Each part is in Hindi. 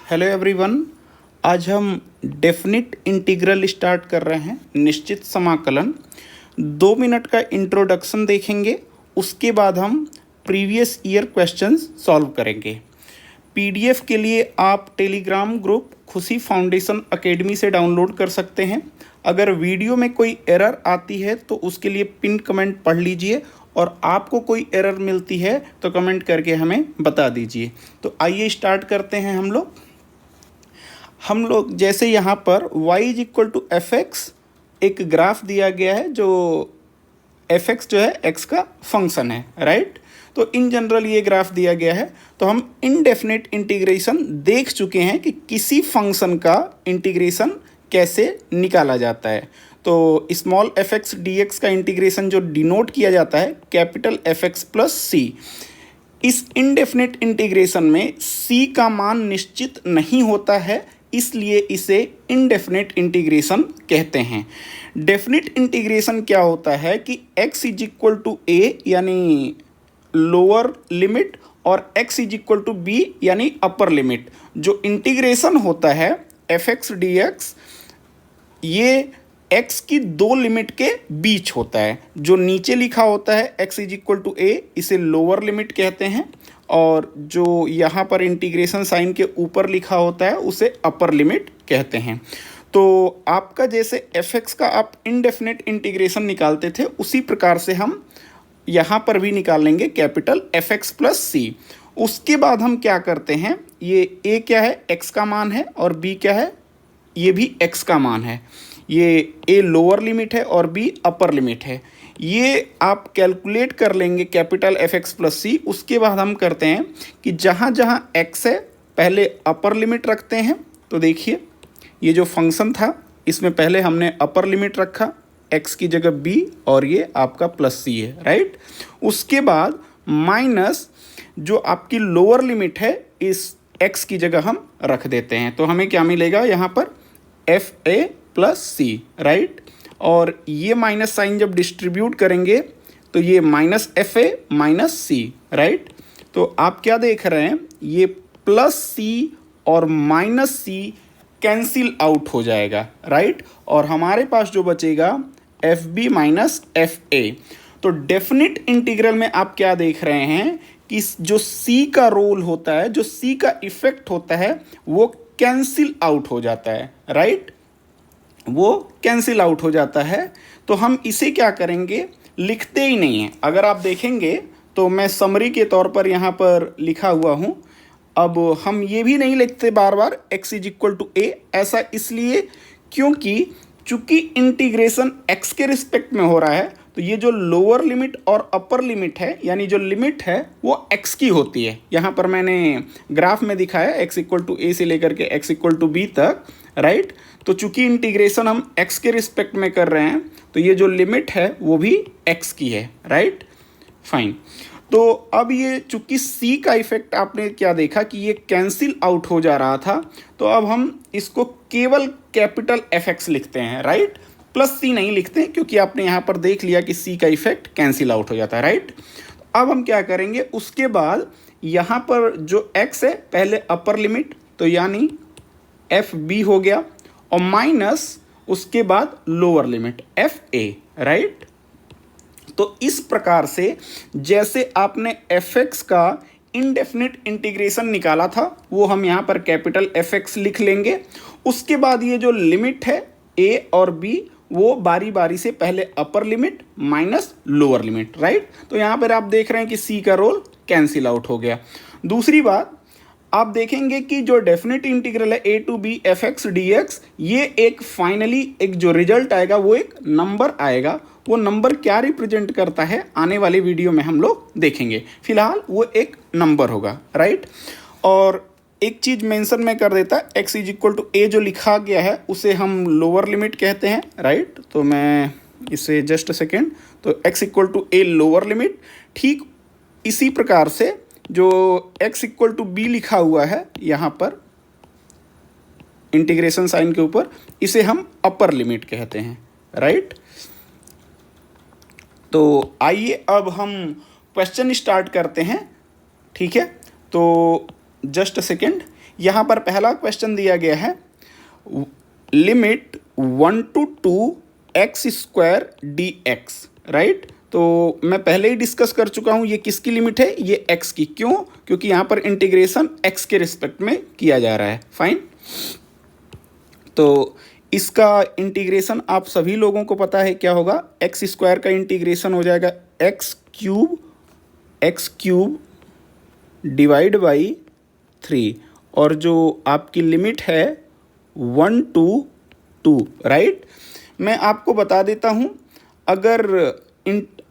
Hello everyone. आज हम डेफिनिट इंटीग्रल स्टार्ट कर रहे हैं, निश्चित समाकलन। 2 मिनट का इंट्रोडक्शन देखेंगे, उसके बाद हम प्रीवियस ईयर क्वेश्चंस सॉल्व करेंगे। पीडीएफ के लिए आप टेलीग्राम ग्रुप खुशी फाउंडेशन एकेडमी से डाउनलोड कर सकते हैं। अगर वीडियो में कोई एरर आती है तो उसके लिए पिन कमेंट पढ़ लीजिए, और आपको कोई एरर मिलती है तो कमेंट करके हमें बता दीजिए। तो आइए स्टार्ट करते हैं। हम लोग जैसे यहाँ पर y is equal to f x एक ग्राफ दिया गया है, जो एफ एक्स जो है x का फंक्शन है, राइट। तो इन जनरल ये ग्राफ दिया गया है। तो हम इनडेफिनेट इंटीग्रेशन देख चुके हैं कि किसी फंक्शन का इंटीग्रेशन कैसे निकाला जाता है। तो small F x d x का इंटीग्रेशन जो डिनोट किया जाता है कैपिटल एफ एक्स प्लस सी। इस इनडेफिनेट इंटीग्रेशन में c का मान निश्चित नहीं होता है, इसलिए इसे इनडेफिनेट इंटीग्रेशन कहते हैं। डेफिनिट इंटीग्रेशन क्या होता है कि x is equal to a यानी लोअर लिमिट और x is equal to b यानी अपर लिमिट। जो इंटीग्रेशन होता है एफ एक्स डी एक्स, ये x की दो लिमिट के बीच होता है। जो नीचे लिखा होता है x इज इक्वल टू ए, इसे लोअर लिमिट कहते हैं, और जो यहाँ पर इंटीग्रेशन साइन के ऊपर लिखा होता है उसे अपर लिमिट कहते हैं। तो आपका जैसे एफ एक्स का आप इनडेफिनेट इंटीग्रेशन निकालते थे, उसी प्रकार से हम यहाँ पर भी निकाल लेंगे कैपिटल एफ एक्स प्लस सी। उसके बाद हम क्या करते हैं, ये a क्या है, x का मान है, और b क्या है, ये भी x का मान है। ये a लोअर लिमिट है और b अपर लिमिट है। ये आप कैलकुलेट कर लेंगे कैपिटल एफ एक्स प्लस सी। उसके बाद हम करते हैं कि जहाँ जहाँ x है पहले अपर लिमिट रखते हैं। तो देखिए ये जो फंक्शन था इसमें पहले हमने अपर लिमिट रखा, x की जगह b, और ये आपका प्लस सी है, राइट। उसके बाद माइनस जो आपकी लोअर लिमिट है इस x की जगह हम रख देते हैं। तो हमें क्या मिलेगा यहाँ पर एफ ए प्लस सी, राइट। और ये माइनस साइन जब डिस्ट्रीब्यूट करेंगे तो ये माइनस एफ ए माइनस सी, राइट। तो आप क्या देख रहे हैं, ये प्लस सी और माइनस सी कैंसिल आउट हो जाएगा, राइट। और हमारे पास जो बचेगा f b minus f a. तो डेफिनिट इंटीग्रल में आप क्या देख रहे हैं कि जो सी का रोल होता है, जो सी का इफेक्ट होता है, वो कैंसिल आउट हो जाता है, राइट। वो कैंसिल आउट हो जाता है। तो हम इसे क्या करेंगे, लिखते ही नहीं हैं। अगर आप देखेंगे तो मैं समरी के तौर पर यहाँ पर लिखा हुआ हूँ। अब हम ये भी नहीं लिखते बार बार x इज इक्वल टू ए। ऐसा इसलिए क्योंकि चूंकि इंटीग्रेशन x के रिस्पेक्ट में हो रहा है, तो ये जो लोअर लिमिट और अपर लिमिट है, यानी जो लिमिट है वो x की होती है। यहाँ पर मैंने ग्राफ में दिखाया x इक्वल टू ए से लेकर के x इक्वल टू बी तक, राइट। तो चूंकि इंटीग्रेशन हम x के रिस्पेक्ट में कर रहे हैं, तो ये जो लिमिट है वो भी x की है, राइट, फाइन। तो अब ये चूंकि c का इफेक्ट आपने क्या देखा कि ये कैंसिल आउट हो जा रहा था, तो अब हम इसको केवल कैपिटल एफ एक्स लिखते हैं, राइट। प्लस सी नहीं लिखते क्योंकि आपने यहाँ पर देख लिया कि c का इफेक्ट कैंसिल आउट हो जाता है, राइट। अब हम क्या करेंगे, उसके बाद यहाँ पर जो x है पहले अपर लिमिट, तो यानी एफ बी हो गया, और माइनस उसके बाद lower limit F A, right. तो इस प्रकार से जैसे आपने एफ एक्स का इनडेफिनिट इंटीग्रेशन निकाला था, वो हम यहाँ पर कैपिटल एफ एक्स लिख लेंगे। उसके बाद ये जो लिमिट है a और b, वो बारी बारी से पहले upper limit minus lower limit, right. तो यहाँ पर आप देख रहे हैं कि c का रोल कैंसिल आउट हो गया। दूसरी बात, आप देखेंगे कि जो डेफिनेट इंटीग्रल है a to b f x d x, ये एक फाइनली एक जो रिजल्ट आएगा वो एक नंबर आएगा। वो नंबर क्या रिप्रेजेंट करता है आने वाले वीडियो में हम लोग देखेंगे। फिलहाल वो एक नंबर होगा, राइट। और एक चीज़ मेंशन में कर देता, x इज इक्वल टू ए जो लिखा गया है उसे हम लोअर लिमिट कहते हैं, राइट। तो मैं इसे जस्ट सेकेंड, तो x equal to a lower limit. ठीक इसी प्रकार से जो x इक्वल टू बी लिखा हुआ है यहाँ पर इंटीग्रेशन साइन के ऊपर, इसे हम अपर लिमिट कहते हैं, राइट। तो आइए अब हम क्वेश्चन स्टार्ट करते हैं, ठीक है। तो जस्ट अ सेकेंड, यहाँ पर पहला क्वेश्चन दिया गया है limit 1 to 2 x square D x, right. तो मैं पहले ही डिस्कस कर चुका हूँ ये किसकी लिमिट है, ये x की। क्यों? क्योंकि यहाँ पर इंटीग्रेशन x के रिस्पेक्ट में किया जा रहा है। फाइन, तो इसका इंटीग्रेशन आप सभी लोगों को पता है क्या होगा, एक्स स्क्वायर का इंटीग्रेशन हो जाएगा एक्स क्यूब डिवाइड बाई 3, और जो आपकी लिमिट है 1 to 2, राइट। मैं आपको बता देता हूँ, अगर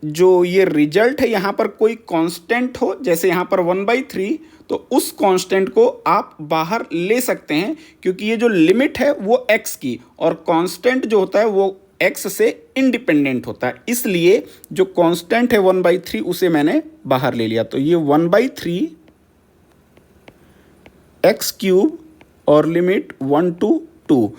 जो ये रिजल्ट है यहाँ पर कोई कांस्टेंट हो, जैसे यहाँ पर 1/3, तो उस कांस्टेंट को आप बाहर ले सकते हैं, क्योंकि ये जो लिमिट है वो x की, और कांस्टेंट जो होता है वो x से इंडिपेंडेंट होता है। इसलिए जो कांस्टेंट है 1/3 उसे मैंने बाहर ले लिया। तो ये 1/3 x क्यूब और लिमिट 1 to 2।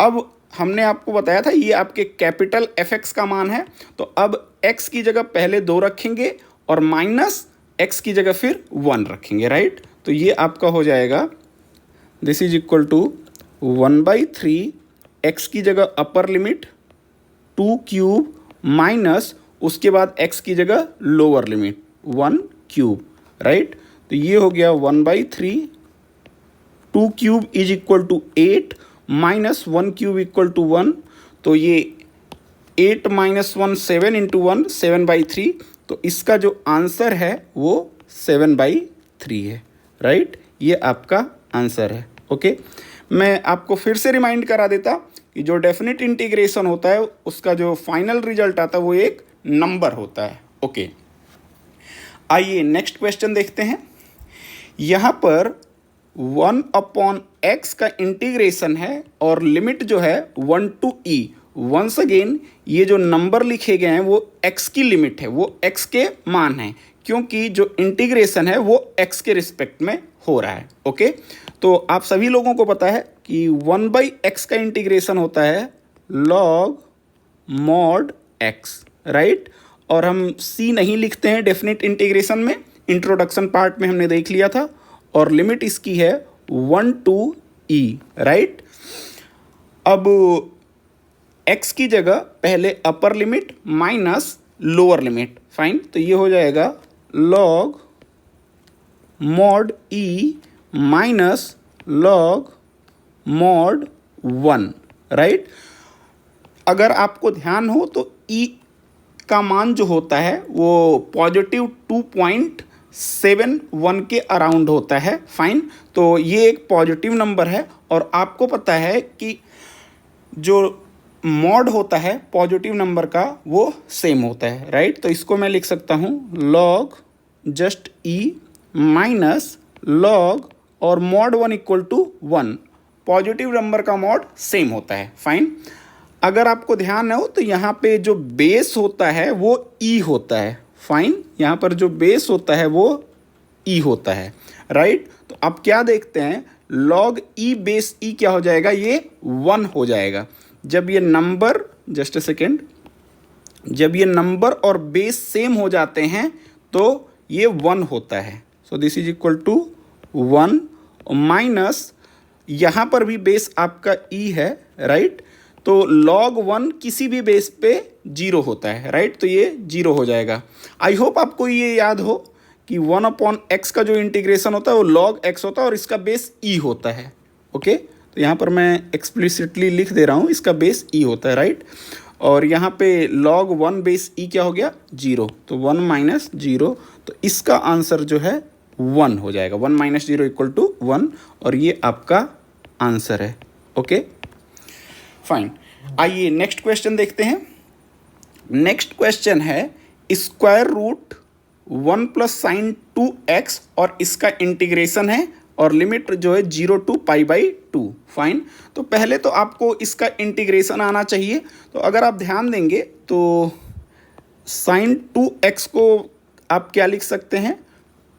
अब हमने आपको बताया था ये आपके कैपिटल fx का मान है, तो अब x की जगह पहले 2 रखेंगे और माइनस x की जगह फिर 1 रखेंगे, राइट। तो ये आपका हो जाएगा this is equal to 1/3 x की जगह अपर लिमिट 2 क्यूब माइनस उसके बाद x की जगह लोअर लिमिट 1 क्यूब, राइट। तो ये हो गया 1/3, 2 cube is equal to 8 minus 1 cube equal to 1, तो ये 8 माइनस 1 7 इंटू 1 7/3, तो इसका जो आंसर है वो 7/3 है, राइट। ये आपका आंसर है। ओके, मैं आपको फिर से रिमाइंड करा देता कि जो डेफिनेट इंटीग्रेशन होता है उसका जो फाइनल रिजल्ट आता है वो एक नंबर होता है। ओके, आइए नेक्स्ट क्वेश्चन देखते हैं। यहाँ पर 1/x का इंटीग्रेशन है और लिमिट जो है 1 to e। वंस अगेन ये जो नंबर लिखे गए हैं वो x की लिमिट है, वो x के मान है, क्योंकि जो इंटीग्रेशन है वो x के रिस्पेक्ट में हो रहा है। ओके, तो आप सभी लोगों को पता है कि 1/x का इंटीग्रेशन होता है log mod x, राइट। और हम c नहीं लिखते हैं डेफिनेट इंटीग्रेशन में, इंट्रोडक्शन पार्ट में हमने देख लिया था, और लिमिट इसकी है 1 to e, राइट। अब x की जगह पहले upper limit minus lower limit. Fine, तो ये हो जाएगा log mod e minus log mod 1, right. अगर आपको ध्यान हो तो e का मान जो होता है वो पॉजिटिव 2.71 के अराउंड होता है। फाइन, तो ये एक पॉजिटिव नंबर है, और आपको पता है कि जो मॉड होता है पॉजिटिव नंबर का वो सेम होता है, राइट। तो इसको मैं लिख सकता हूँ log just e minus log और mod 1 equal to 1, positive number का मॉड सेम होता है। फाइन, अगर आपको ध्यान हो तो यहाँ पे जो बेस होता है वो e होता है। फाइन, यहाँ पर जो बेस होता है वो e होता है, राइट। तो अब क्या देखते हैं, log e बेस e क्या हो जाएगा, ये 1 हो जाएगा। जब ये नंबर जस्ट अ सेकेंड, जब ये नंबर और बेस सेम हो जाते हैं तो ये 1 होता है। So this is equal to 1 minus यहाँ पर भी बेस आपका e है, राइट। तो log 1 किसी भी बेस पे 0 होता है, राइट। तो ये 0 हो जाएगा। आई होप आपको ये याद हो कि 1/x का जो इंटीग्रेशन होता है वो log x होता है और इसका बेस e होता है। ओके, तो यहाँ पर मैं एक्सप्लिसिटली लिख दे रहा हूँ, इसका बेस e होता है, राइट। और यहाँ पे log 1 बेस e क्या हो गया, 0, तो 1 माइनस 0, तो इसका आंसर जो है 1 हो जाएगा। 1 माइनस 0 इक्वल टू 1, और ये आपका आंसर है। ओके, फाइन, आइए नेक्स्ट क्वेश्चन देखते हैं। नेक्स्ट क्वेश्चन है square root 1 plus sine 2x, और इसका इंटीग्रेशन है और लिमिट जो है 0 to π/2। फाइन, तो पहले तो आपको इसका इंटीग्रेशन आना चाहिए। तो अगर आप ध्यान देंगे तो साइन 2x को आप क्या लिख सकते हैं,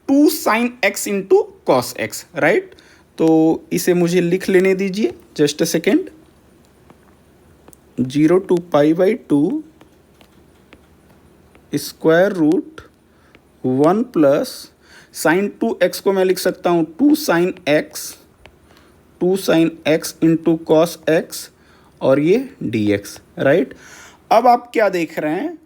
2 sin x into cos x, right. तो इसे मुझे लिख लेने दीजिए, just a second. 0 to π/2 square root 1 plus sine 2x को मैं लिख सकता हूँ 2 sine x into cos x और ये dx, राइट। अब आप क्या देख रहे हैं,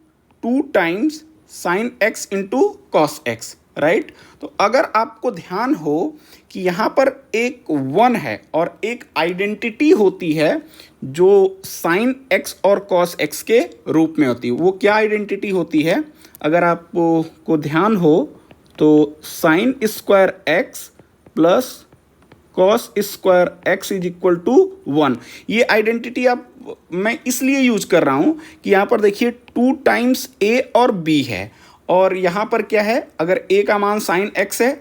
2 times sign x into cos x, right. तो अगर आपको ध्यान हो कि यहाँ पर एक 1 है और एक आइडेंटिटी होती है जो साइन x और कॉस x के रूप में होती है, वो क्या आइडेंटिटी होती है, अगर आपको ध्यान हो तो sine square x plus cos square x is equal to 1। ये आइडेंटिटी मैं इसलिए यूज कर रहा हूँ कि यहाँ पर देखिए 2 टाइम्स a और b है, और यहाँ पर क्या है, अगर a का मान साइन x है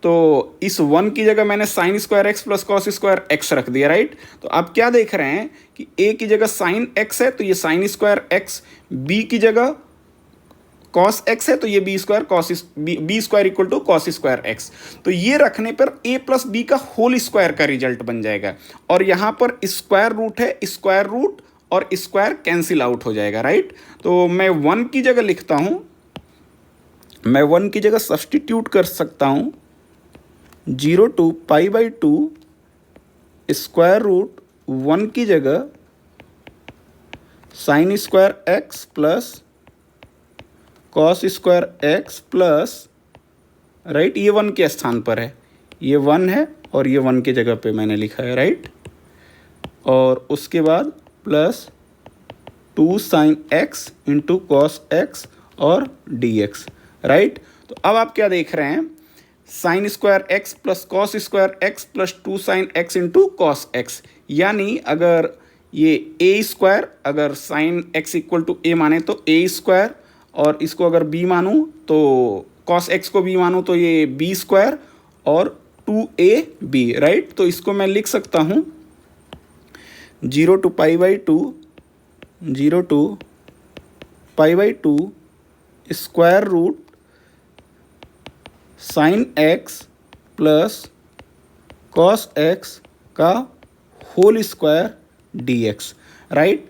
तो इस 1 की जगह मैंने sign square x plus cos square x रख दिया, राइट। तो आप क्या देख रहे हैं कि a की जगह साइन x है तो ये साइन स्क्वायर एक्स, b की जगह कॉस एक्स है तो ये b square equal to cos square x. तो ये रखने पर a प्लस बी का होल स्क्वायर का रिजल्ट बन जाएगा, और यहाँ पर स्क्वायर रूट है, स्क्वायर रूट और स्क्वायर कैंसिल आउट हो जाएगा, राइट। तो मैं 1 की जगह लिखता हूँ, मैं 1 की जगह सब्सटीट्यूट कर सकता हूँ 0 to pi by 2 square root 1 की जगह sine square x plus cos square x plus, right, ये 1 के स्थान पर है, ये 1 है और ये 1 के जगह पे मैंने लिखा है, राइट। और उसके बाद plus 2 sine x into cos x और dx, राइट। तो अब आप क्या देख रहे हैं, sine square x plus cos square x plus 2 sine x into cos x, यानी अगर ये a स्क्वायर, अगर sine x equal to a माने तो a स्क्वायर, और इसको अगर b मानूँ तो cos x को b मानूँ तो ये b स्क्वायर और 2ab, राइट। तो इसको मैं लिख सकता हूँ 0 to pi by 2 square root sine x plus cos x का whole square dx, right.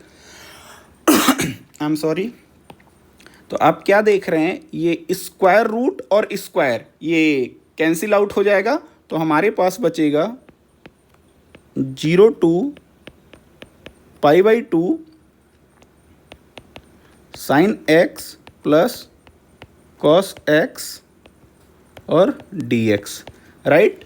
I am sorry. तो आप क्या देख रहे हैं, ये स्क्वायर रूट और स्क्वायर ये कैंसिल आउट हो जाएगा, तो हमारे पास बचेगा 0 to pi by 2 sine x plus cos x और dx, राइट।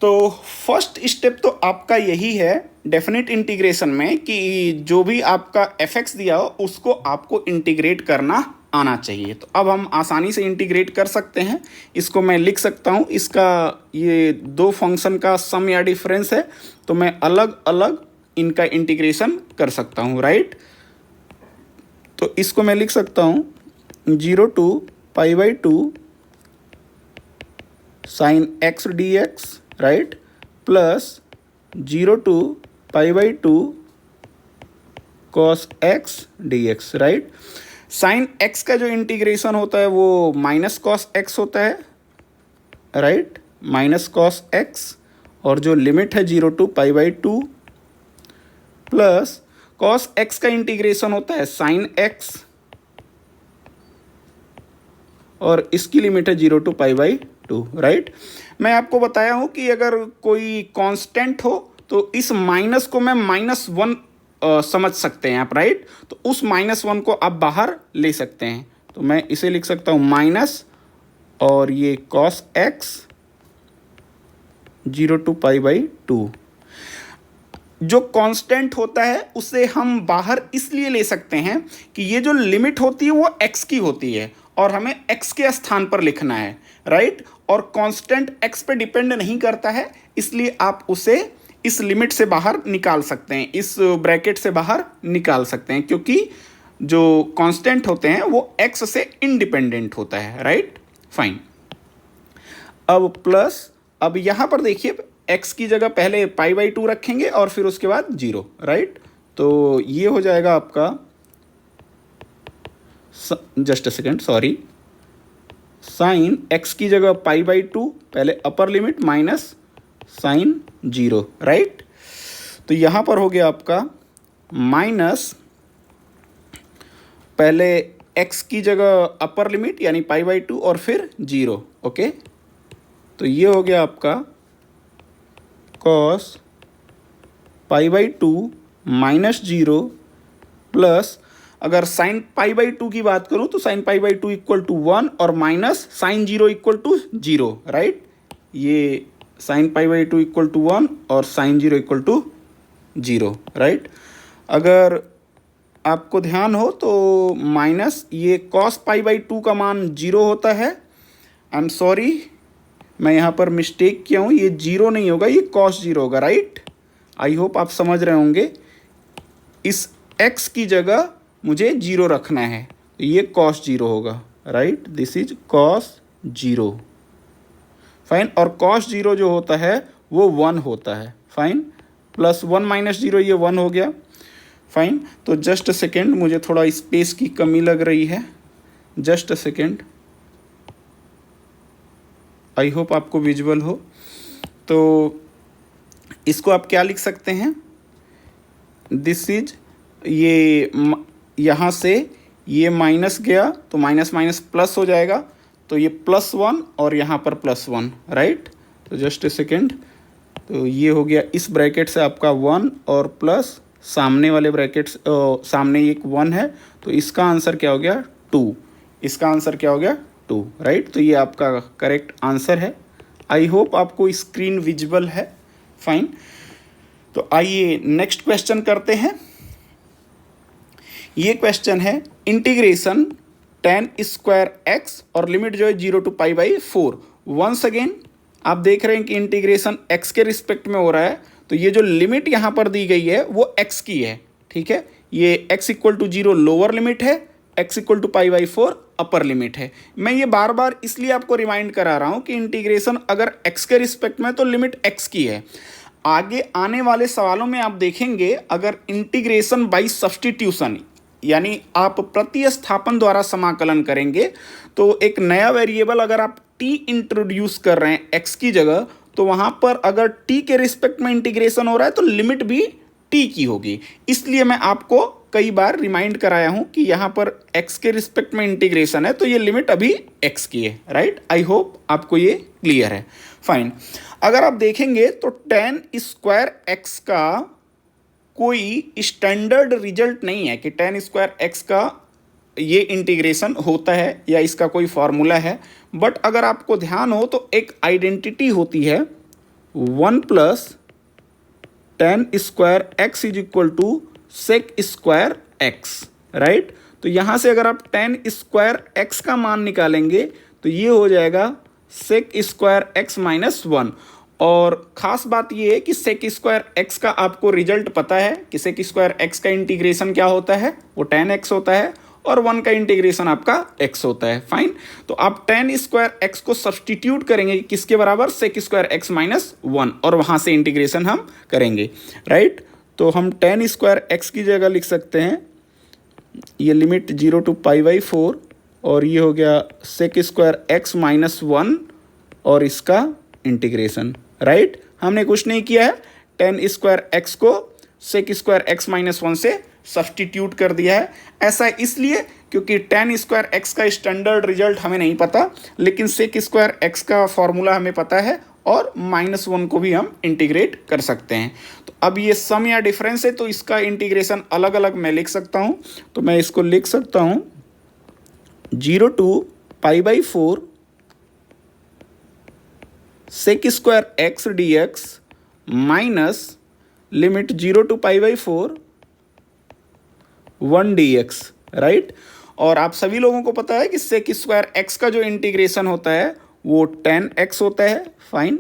तो फर्स्ट स्टेप तो आपका यही है डेफिनेट इंटीग्रेशन में कि जो भी आपका fx दिया हो उसको आपको इंटीग्रेट करना आना चाहिए। तो अब हम आसानी से इंटीग्रेट कर सकते हैं, इसको मैं लिख सकता हूँ, इसका ये 2 फंक्शन का सम या डिफरेंस है, तो मैं अलग अलग इनका इंटीग्रेशन कर सकता हूँ, राइट। तो इसको मैं लिख सकता हूँ 0 to pi by 2 sine x dx, right, plus 0 to pi by 2 cos x dx, right. Sine x का जो इंटीग्रेशन होता है वो माइनस कॉस एक्स होता है, राइट, माइनस कॉस एक्स, और जो लिमिट है 0 to pi by 2 plus cos x का इंटीग्रेशन होता है साइन एक्स, और इसकी लिमिट है 0 टू पाई बाई 2, राइट। मैं आपको बताया हूँ कि अगर कोई कांस्टेंट हो तो इस माइनस को मैं -1 समझ सकते हैं आप, राइट। तो उस -1 को आप बाहर ले सकते हैं, तो मैं इसे लिख सकता हूँ माइनस, और ये cos x 0 to pi by 2। जो कांस्टेंट होता है उसे हम बाहर इसलिए ले सकते हैं कि ये जो लिमिट होती है वो x की होती है और हमें x के स्थान पर लिखना है, राइट। और कांस्टेंट x पे डिपेंड नहीं करता है, इसलिए आप उसे इस लिमिट से बाहर निकाल सकते हैं, इस ब्रैकेट से बाहर निकाल सकते हैं, क्योंकि जो कांस्टेंट होते हैं वो x से इंडिपेंडेंट होता है, राइट। फाइन। अब प्लस, अब यहाँ पर देखिए x की जगह पहले पाई बाई 2 रखेंगे और फिर उसके बाद 0, राइट। तो ये हो जाएगा आपका, just a second, sorry, sine x की जगह पाई बाई 2 पहले upper limit minus sine 0, right. तो यहाँ पर हो गया आपका माइनस, पहले x की जगह अपर लिमिट यानी पाई बाई 2 और फिर 0, ओके। तो ये हो गया आपका cos π/2 माइनस 0 प्लस, अगर साइन π/2 की बात करूं तो साइन π/2 इक्वल टू 1 और minus sine 0 equal to 0, right. ये साइन π/2 इक्वल टू 1 और साइन 0 इक्वल टू 0, राइट। अगर आपको ध्यान हो तो माइनस ये cos π/2 का मान 0 होता है। आई एम सॉरी, मैं यहाँ पर मिस्टेक किया हूँ, ये 0 नहीं होगा, ये cos 0 होगा, राइट। आई होप आप समझ रहे होंगे। इस x की जगह मुझे 0 रखना है, तो ये cos 0 होगा, right. This is cos 0, fine. और cos 0 जो होता है वो 1 होता है, फाइन। प्लस 1 माइनस 0, ये 1 हो गया, फाइन। तो जस्ट अ सेकेंड, मुझे थोड़ा स्पेस की कमी लग रही है, just a second. I hope आपको विजुअल हो। तो इसको आप क्या लिख सकते हैं, दिस इज, ये यहाँ से ये माइनस गया तो माइनस माइनस प्लस हो जाएगा, तो ये +1 और यहाँ पर +1, राइट। तो जस्ट अ सेकेंड, तो ये हो गया, इस ब्रैकेट से आपका 1 और प्लस सामने वाले ब्रैकेट्स, सामने एक 1 है, तो इसका आंसर क्या हो गया 2, इसका आंसर क्या हो गया 2, राइट। तो ये आपका करेक्ट आंसर है। आई होप आपको स्क्रीन विजुअल है, फाइन। तो आइए नेक्स्ट क्वेश्चन करते हैं। ये क्वेश्चन है इंटीग्रेशन tan स्क्वायर x और लिमिट जो है 0 to π/4। वंस अगेन आप देख रहे हैं कि इंटीग्रेशन x के रिस्पेक्ट में हो रहा है, तो ये जो लिमिट यहाँ पर दी गई है वो x की है, ठीक है। ये x equal to 0 lower limit है, x equal to π/4 upper limit है। मैं ये बार बार इसलिए आपको रिमाइंड करा रहा हूँ कि इंटीग्रेशन अगर x के रिस्पेक्ट में तो लिमिट x की है। आगे आने वाले सवालों में आप देखेंगे, अगर इंटीग्रेशन बाय सब्स्टिट्यूशन यानी आप प्रतिस्थापन द्वारा समाकलन करेंगे, तो एक नया वेरिएबल अगर आप t इंट्रोड्यूस कर रहे हैं x की जगह, तो वहाँ पर अगर t के रिस्पेक्ट में इंटीग्रेशन हो रहा है तो लिमिट भी t की होगी। इसलिए मैं आपको कई बार रिमाइंड कराया हूँ कि यहाँ पर x के रिस्पेक्ट में इंटीग्रेशन है, तो ये लिमिट अभी x की है, राइट। आई होप आपको ये क्लियर है, फाइन। अगर आप देखेंगे तो tan स्क्वायर x का कोई स्टैंडर्ड रिजल्ट नहीं है कि tan स्क्वायर x का ये इंटीग्रेशन होता है या इसका कोई फॉर्मूला है। बट अगर आपको ध्यान हो तो एक आइडेंटिटी होती है 1 plus tan square x is equal to sec square x, right. तो यहाँ से अगर आप tan स्क्वायर x का मान निकालेंगे तो ये हो जाएगा सेक स्क्वायर x माइनस 1। और ख़ास बात ये है कि सेक स्क्वायर x का आपको रिजल्ट पता है कि सेक स्क्वायर x का इंटीग्रेशन क्या होता है, वो tan x होता है, और 1 का इंटीग्रेशन आपका x होता है, फाइन। तो आप tan स्क्वायर x को सब्सटीट्यूट करेंगे किसके बराबर, सेक स्क्वायर x माइनस 1, और वहाँ से इंटीग्रेशन हम करेंगे, राइट। तो हम tan स्क्वायर x की जगह लिख सकते हैं, ये लिमिट 0 to π/4, और ये हो गया सेक स्क्वायर x माइनस 1 और इसका इंटीग्रेशन, राइट। हमने कुछ नहीं किया है, tan स्क्वायर x को सेक स्क्वायर x माइनस 1 से सब्सटीट्यूट कर दिया है। ऐसा इसलिए क्योंकि tan स्क्वायर x का स्टैंडर्ड रिजल्ट हमें नहीं पता, लेकिन सेक स्क्वायर x का फॉर्मूला हमें पता है, और -1 को भी हम इंटीग्रेट कर सकते हैं। तो अब ये सम या डिफरेंस है, तो इसका इंटीग्रेशन अलग अलग मैं लिख सकता हूँ। तो मैं इसको लिख सकता हूँ 0 to π/4 sec square x dx minus limit 0 to π/4 1 dx, right. और आप सभी लोगों को पता है कि सेक स्क्वायर x का जो इंटीग्रेशन होता है वो tan x होता है, फाइन,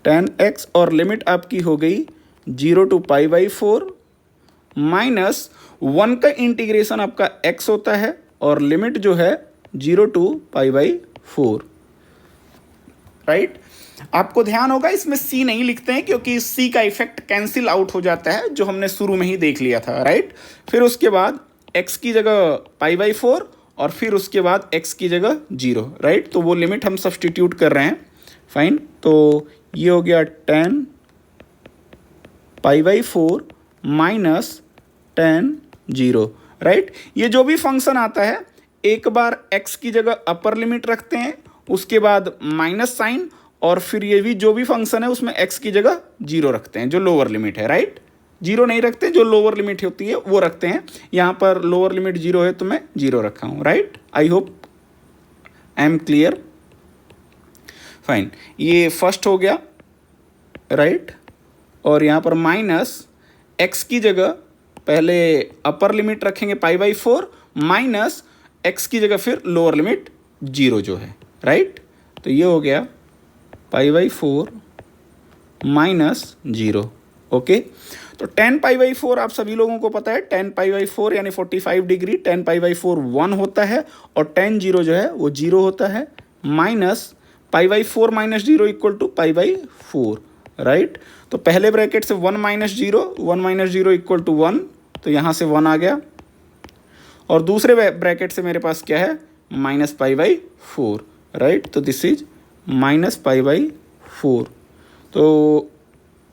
tan x, और लिमिट आपकी हो गई 0 to π/4 माइनस 1 का इंटीग्रेशन आपका x होता है, और लिमिट जो है 0 to π/4, राइट। आपको ध्यान होगा इसमें c नहीं लिखते हैं क्योंकि c का इफेक्ट कैंसिल आउट हो जाता है, जो हमने शुरू में ही देख लिया था, राइट। फिर उसके बाद x की जगह π/4 और फिर उसके बाद x की जगह 0, राइट। तो वो लिमिट हम सब्सटीट्यूट कर रहे हैं, फाइन। तो ये हो गया tan π/4 माइनस tan 0, राइट। ये जो भी फंक्शन आता है एक बार x की जगह अपर लिमिट रखते हैं उसके बाद माइनस साइन, और फिर ये भी जो भी फंक्शन है उसमें x की जगह 0 रखते हैं, जो लोअर लिमिट है, राइट। 0 नहीं रखते, जो लोअर लिमिट होती है वो रखते हैं। यहाँ पर लोअर लिमिट 0 है तो मैं 0 रखा हूँ, right. I hope I am clear. Fine, ये फर्स्ट हो गया, राइट। और यहाँ पर माइनस x की जगह पहले अपर लिमिट रखेंगे π/4, माइनस x की जगह फिर लोअर लिमिट 0 जो है, राइट। तो ये हो गया π/4 माइनस 0, ओके। तो tan π/4 आप सभी लोगों को पता है, tan π/4 यानी 45 डिग्री, tan π/4 1 होता है, और tan 0 जो है वो 0 होता है, minus π/4 minus 0 equal to π/4, right. तो पहले ब्रैकेट से 1 माइनस 0 इक्वल टू 1, तो यहाँ से 1 आ गया, और दूसरे ब्रैकेट से मेरे पास क्या है, माइनस π/4, राइट। तो दिस इज माइनस π/4। तो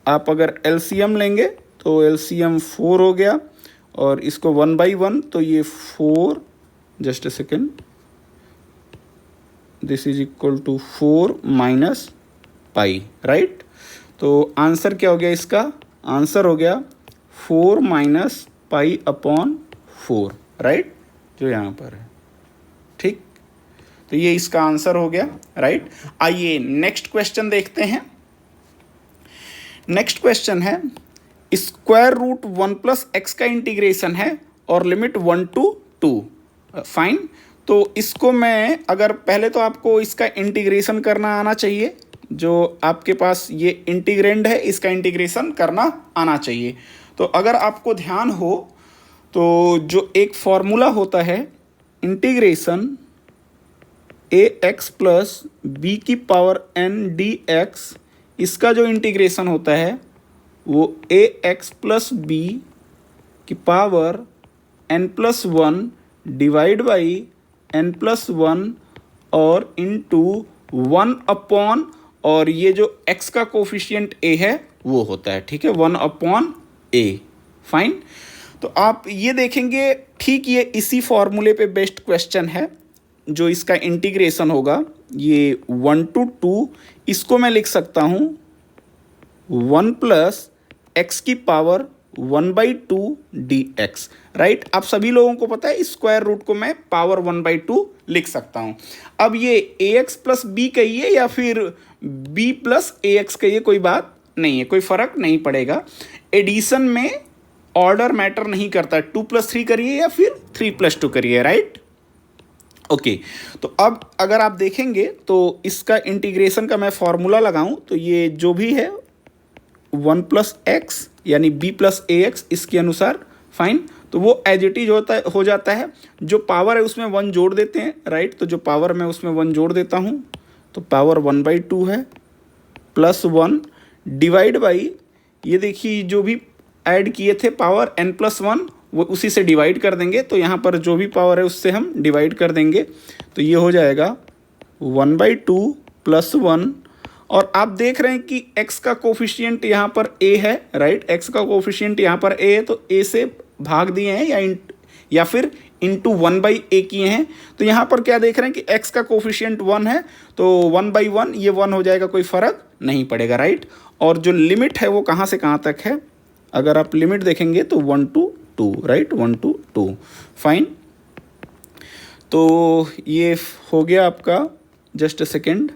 आप अगर एलसीएम लेंगे तो एलसीएम 4 हो गया, और इसको 1/1, तो ये 4, just a second, this is equal to 4 minus pi, right. तो आंसर क्या हो गया इसका, आंसर हो गया 4 माइनस π/4, राइट, जो यहाँ पर है, ठीक। तो ये इसका आंसर हो गया, राइट। आइए नेक्स्ट क्वेश्चन देखते हैं। नेक्स्ट क्वेश्चन है स्क्वायर रूट 1 प्लस एक्स का इंटीग्रेशन है और लिमिट 1 to 2, फाइन। तो इसको मैं, अगर पहले तो आपको इसका इंटीग्रेशन करना आना चाहिए, जो आपके पास ये इंटीग्रेंड है इसका इंटीग्रेशन करना आना चाहिए। तो अगर आपको ध्यान हो तो जो एक फॉर्मूला होता है इंटीग्रेशन ax प्लस बी की पावर n dx, इसका जो इंटीग्रेशन होता है वो ax प्लस बी की power n+1 divide by n+1 और इंटू 1/, और ये जो x का कोफिशिएंट a है वो होता है, ठीक है, 1/a, फाइन। तो आप ये देखेंगे, ठीक ये इसी फॉर्मूले पे बेस्ड क्वेश्चन है जो इसका इंटीग्रेशन होगा, ये 1 to 2, इसको मैं लिख सकता हूँ 1 प्लस एक्स की पावर 1/2 dx, राइट। आप सभी लोगों को पता है स्क्वायर रूट को मैं पावर 1/2 लिख सकता हूँ। अब ये ax प्लस बी कहिए या फिर b प्लस ax कहिए, कोई बात नहीं है, कोई फर्क नहीं पड़ेगा। एडिशन में ऑर्डर मैटर नहीं करता, 2 + 3 करिए या फिर 3 + 2 करिए, राइट, ओके। तो अब अगर आप देखेंगे तो इसका इंटीग्रेशन का मैं फॉर्मूला लगाऊं तो ये जो भी है 1 प्लस एक्स यानी b प्लस ax इसके अनुसार, फाइन। तो वो एज इट इज हो जाता है, जो पावर है उसमें 1 जोड़ देते हैं, राइट। तो जो पावर मैं उसमें 1 जोड़ देता हूँ, तो पावर 1/2 है, +1 डिवाइड बाई, ये देखिए जो भी ऐड किए थे पावर n+1 वो उसी से डिवाइड कर देंगे, तो यहाँ पर जो भी पावर है उससे हम डिवाइड कर देंगे, तो ये हो जाएगा 1/2 +1। और आप देख रहे हैं कि x का कोफिशिएंट यहाँ पर a है, राइट, x का कोफिशिएंट यहाँ पर a है, तो a से भाग दिए हैं या फिर इंटू 1/a किए हैं। तो यहाँ पर क्या देख रहे हैं कि x का कोफिशिएंट 1 है, तो 1/1 ये 1 हो जाएगा, कोई फ़र्क नहीं पड़ेगा, राइट। और जो लिमिट है वो कहाँ से कहाँ तक है, अगर आप लिमिट देखेंगे तो 1 to 2, राइट, 1 to 2, फाइन। तो ये हो गया आपका, जस्ट अ सेकेंड,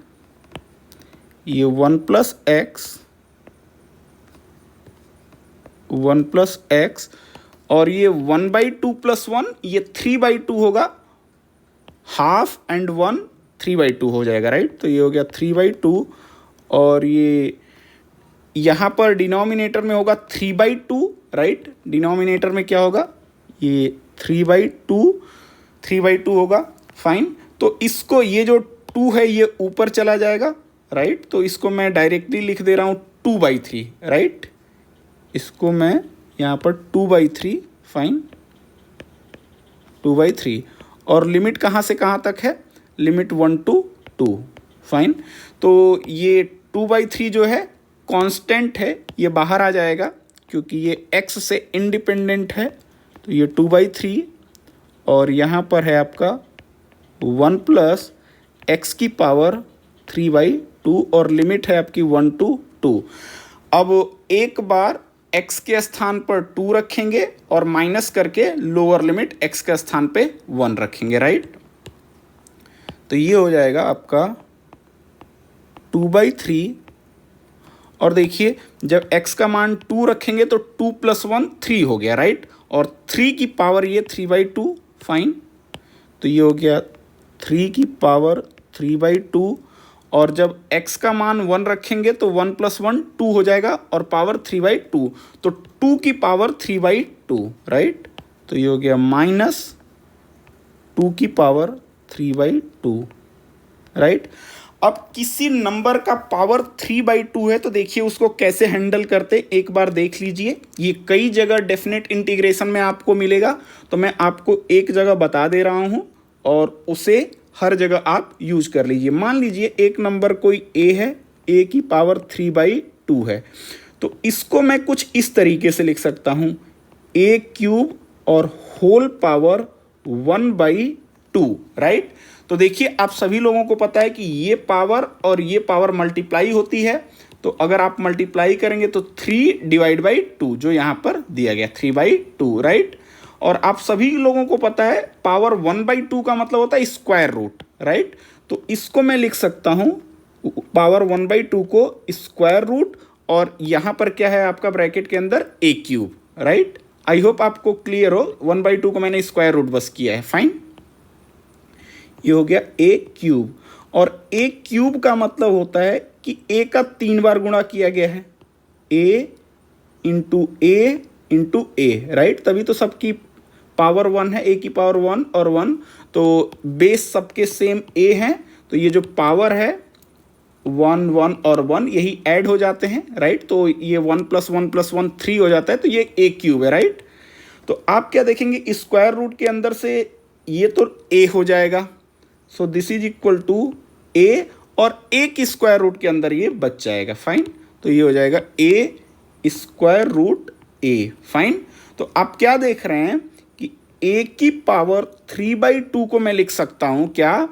ये 1 प्लस एक्स और ये 1/2 + 1, ये 3/2 होगा, हाफ एंड 1 3/2 हो जाएगा, राइट। तो ये हो गया 3/2, और ये यहाँ पर डिनोमिनेटर में होगा 3/2, राइट। डिनोमिनेटर में क्या होगा, ये 3/2 होगा, फाइन। तो इसको, ये जो 2 है ये ऊपर चला जाएगा, राइट। तो इसको मैं डायरेक्टली लिख दे रहा हूँ 2/3, राइट। इसको मैं यहाँ पर 2/3, फाइन, 2/3। और लिमिट कहाँ से कहाँ तक है, लिमिट 1 to 2, फाइन। तो ये 2/3 जो है कांस्टेंट है, ये बाहर आ जाएगा क्योंकि ये x से इंडिपेंडेंट है, तो ये 2/3, और यहाँ पर है आपका 1 प्लस x की पावर 3/2 और लिमिट है आपकी 1 to 2। अब एक बार x के स्थान पर 2 रखेंगे और माइनस करके लोअर लिमिट x के स्थान पे 1 रखेंगे, राइट। तो ये हो जाएगा आपका 2/3 और देखिए जब x का मान 2 रखेंगे तो 2 + 1 3 हो गया, राइट। और 3 की पावर ये 3/2, फाइन। तो ये हो गया 3 की पावर 3/2 और जब x का मान 1 रखेंगे तो 1 + 1 2 हो जाएगा और पावर 3/2, तो 2 की पावर 3/2, राइट। तो ये हो गया -2 की पावर 3/2, राइट। अब किसी नंबर का पावर 3/2 है तो देखिए उसको कैसे हैंडल करते एक बार देख लीजिए। ये कई जगह डेफिनेट इंटीग्रेशन में आपको मिलेगा, तो मैं आपको एक जगह बता दे रहा हूँ और उसे हर जगह आप यूज कर लीजिए। मान लीजिए एक नंबर कोई a है, a की पावर 3/2 है, तो इसको मैं कुछ इस तरीके से लिख सकता हूँ a³ और होल पावर 1/2, राइट। तो देखिए आप सभी लोगों को पता है कि ये पावर और ये पावर मल्टीप्लाई होती है, तो अगर आप मल्टीप्लाई करेंगे तो 3/2 जो यहाँ पर दिया गया 3/2, राइट। और आप सभी लोगों को पता है पावर 1/2 का मतलब होता है स्क्वायर रूट, राइट। तो इसको मैं लिख सकता हूँ पावर 1/2 को स्क्वायर रूट और यहाँ पर क्या है आपका ब्रैकेट के अंदर a³, राइट। आई होप आपको क्लियर हो, 1/2 को मैंने स्क्वायर रूट बस किया है, फाइन। ये हो गया a³ और a³ का मतलब होता है कि a का 3 बार गुणा किया गया है, a × a, राइट। तभी तो सबकी पावर 1 है, a की पावर 1 और 1, तो बेस सबके सेम a हैं, तो ये जो पावर है 1 1 और 1 यही ऐड हो जाते हैं, राइट। तो ये 1 + 1 + 1 3 हो जाता है, तो ये a³ है, राइट। तो आप क्या देखेंगे स्क्वायर रूट के अंदर से ये तो a हो जाएगा, so this is equal to a और a की स्क्वायर रूट के अंदर ये बच जाएगा, फाइन। तो ये हो जाएगा a²√a, फाइन। तो आप क्या देख रहे हैं कि a की पावर 3/2 को मैं लिख सकता हूं क्या,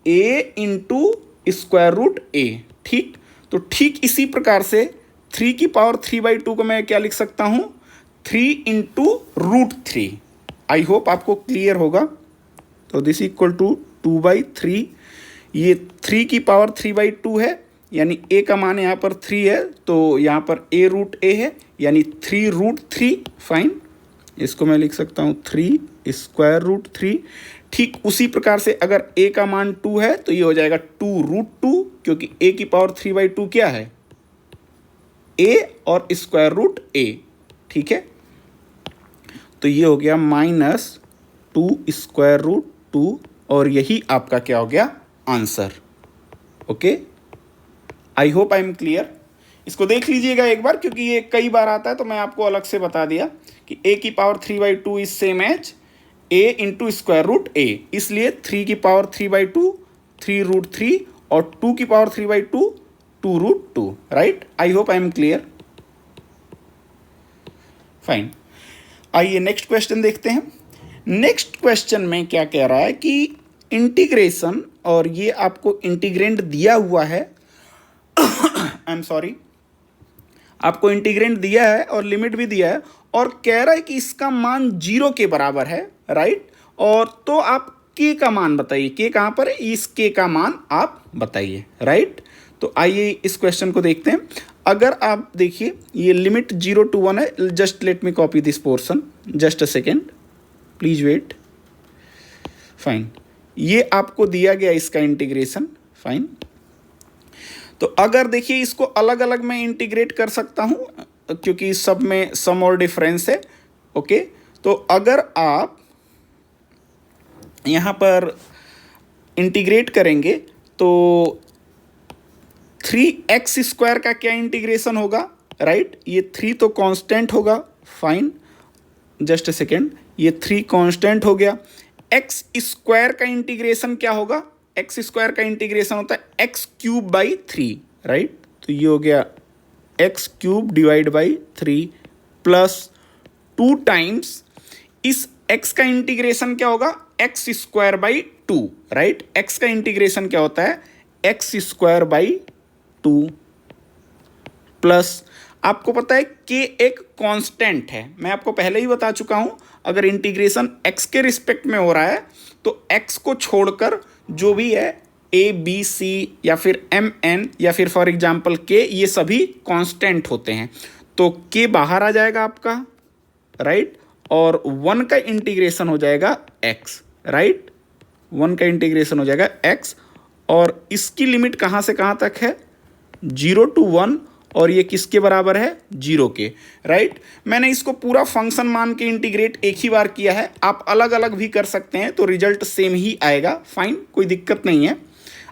a × √a, ठीक। तो ठीक इसी प्रकार से 3 की पावर 3/2 को मैं क्या लिख सकता हूं, 3 × √3। आई होप आपको क्लियर होगा। तो दिस इक्वल टू 2/3, ये 3 की पावर 3/2 है, यानी a का मान यहाँ पर 3 है, तो यहाँ पर a√a है, यानी 3√3, फाइन। इसको मैं लिख सकता हूँ 3√3। ठीक उसी प्रकार से अगर a का मान 2 है तो ये हो जाएगा 2√2, क्योंकि a की पावर 3/2 क्या है, a और √a, ठीक है। तो ये हो गया -2√2 और यही आपका क्या हो गया answer, okay. I hope I am clear. इसको देख लीजिएगा एक बार, क्योंकि ये कई बार आता है, तो मैं आपको अलग से बता दिया कि a की power 3/2 is same as a × √a, इसलिए 3 की पावर 3/2 3√3 और 2 की power 3/2 2√2, right. I hope I am clear, fine. आइए नेक्स्ट क्वेश्चन देखते हैं। नेक्स्ट क्वेश्चन में क्या कह रहा है कि इंटीग्रेशन, और ये आपको इंटीग्रेंड दिया हुआ है आई एम सॉरी, आपको इंटीग्रेंड दिया है और लिमिट भी दिया है, और कह रहा है कि इसका मान 0 के बराबर है, राइट। और तो आप k का मान बताइए, k कहाँ पर है, इस k का मान आप बताइए, राइट। तो आइए इस क्वेश्चन को देखते हैं। अगर आप देखिए ये लिमिट 0 to 1 है, just let me copy this portion, just a second, please wait, fine. ये आपको दिया गया इसका इंटीग्रेशन, फाइन। तो अगर देखिए इसको अलग अलग मैं इंटीग्रेट कर सकता हूँ, क्योंकि सब में सम और डिफरेंस है, ओके। तो अगर आप यहाँ पर इंटीग्रेट करेंगे तो 3x² का क्या इंटीग्रेशन होगा, राइट। ये 3 तो कांस्टेंट होगा, फाइन, जस्ट अ सेकेंड, ये 3 कांस्टेंट हो गया। x² का इंटीग्रेशन क्या होगा, x² का इंटीग्रेशन होता है x³/3, राइट। तो ये हो गया x³/3 प्लस 2 टाइम्स इस x का इंटीग्रेशन क्या होगा, x² 2, राइट। एक्स का इंटीग्रेशन क्या होता है, एक्स स्क्वायर बाई 2 प्लस, आपको पता है कि एक कांस्टेंट है, मैं आपको पहले ही बता चुका हूं, अगर इंटीग्रेशन एक्स के रिस्पेक्ट में हो रहा है तो एक्स को छोड़कर जो भी है ए बी सी या फिर एम एन या फिर फॉर एग्जांपल के, ये सभी कांस्टेंट होते हैं, तो के बाहर आ जाएगा आपका, राइट, और 1 का इंटीग्रेशन हो जाएगा एक्स, राइट, 1 का इंटीग्रेशन हो जाएगा एक्स, और इसकी लिमिट कहाँ से कहाँ तक है, 0 to 1, और ये किसके बराबर है, 0 के, राइट। मैंने इसको पूरा फंक्शन मान के इंटीग्रेट एक ही बार किया है, आप अलग अलग भी कर सकते हैं तो रिजल्ट सेम ही आएगा, फाइन, कोई दिक्कत नहीं है।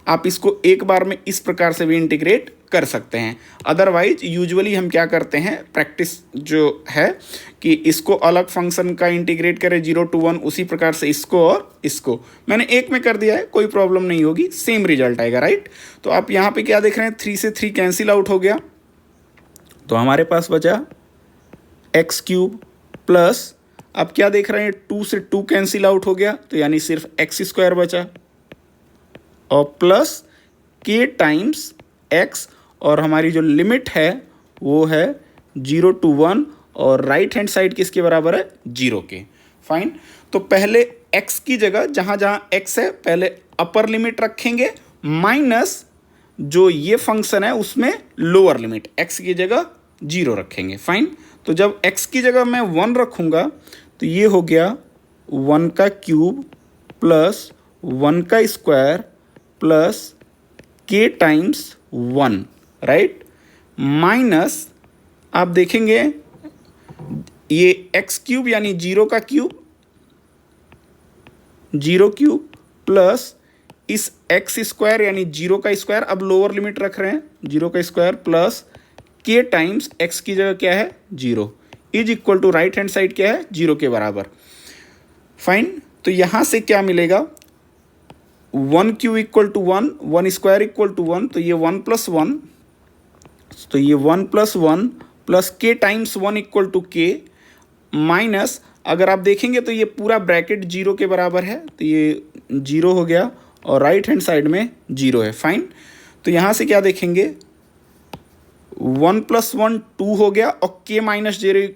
आप इसको एक बार में इस प्रकार से भी इंटीग्रेट कर सकते हैं। अदरवाइज यूजुअली हम क्या करते हैं, प्रैक्टिस जो है कि इसको अलग फंक्शन का इंटीग्रेट करें 0 to 1, उसी प्रकार से इसको और इसको मैंने एक में कर दिया है, कोई प्रॉब्लम नहीं होगी, सेम रिजल्ट आएगा, राइट। तो आप यहाँ पे क्या देख रहे हैं, 3 से 3 कैंसिल आउट हो गया, तो हमारे पास बचा एक्स क्यूब प्लस, अब क्या देख रहे हैं, 2 से 2 कैंसिल आउट हो गया, तो यानी सिर्फ एक्स स्क्वायर बचा, और प्लस के टाइम्स एक्स, और हमारी जो लिमिट है वो है 0 to 1, और राइट हैंड साइड किसके बराबर है, 0 के, फाइन। तो पहले x की जगह जहाँ जहाँ x है पहले अपर लिमिट रखेंगे, माइनस जो ये फंक्शन है उसमें लोअर लिमिट, x की जगह 0 रखेंगे, फाइन। तो जब x की जगह मैं 1 रखूँगा तो ये हो गया 1 का क्यूब प्लस 1 का square plus k times 1, right, minus आप देखेंगे ये एक्स क्यूब यानी 0 का क्यूब, 0 क्यूब प्लस इस एक्स स्क्वायर यानी 0 का स्क्वायर, अब लोअर लिमिट रख रहे हैं 0 का square plus k times x की जगह क्या है 0, is equal to right hand side क्या है 0 के बराबर, फाइन। तो यहाँ से क्या मिलेगा, 1 cube equal to 1, 1 square equal to 1, तो ये 1 प्लस 1, तो ये 1 plus 1 plus k times 1 equal to k, minus अगर आप देखेंगे तो ये पूरा ब्रैकेट 0 के बराबर है, तो ये 0 हो गया और राइट हैंड साइड में 0 है, फाइन। तो यहाँ से क्या देखेंगे, 1 प्लस 1 2 हो गया, और के माइनस 0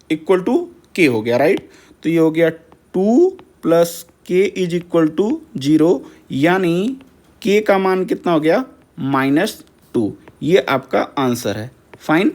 इक्वल टू के हो गया, राइट। तो ये हो गया 2 प्लस के इज इक्वल टू 0, यानी के का मान कितना हो गया, -2, ये आपका आंसर है, फाइन।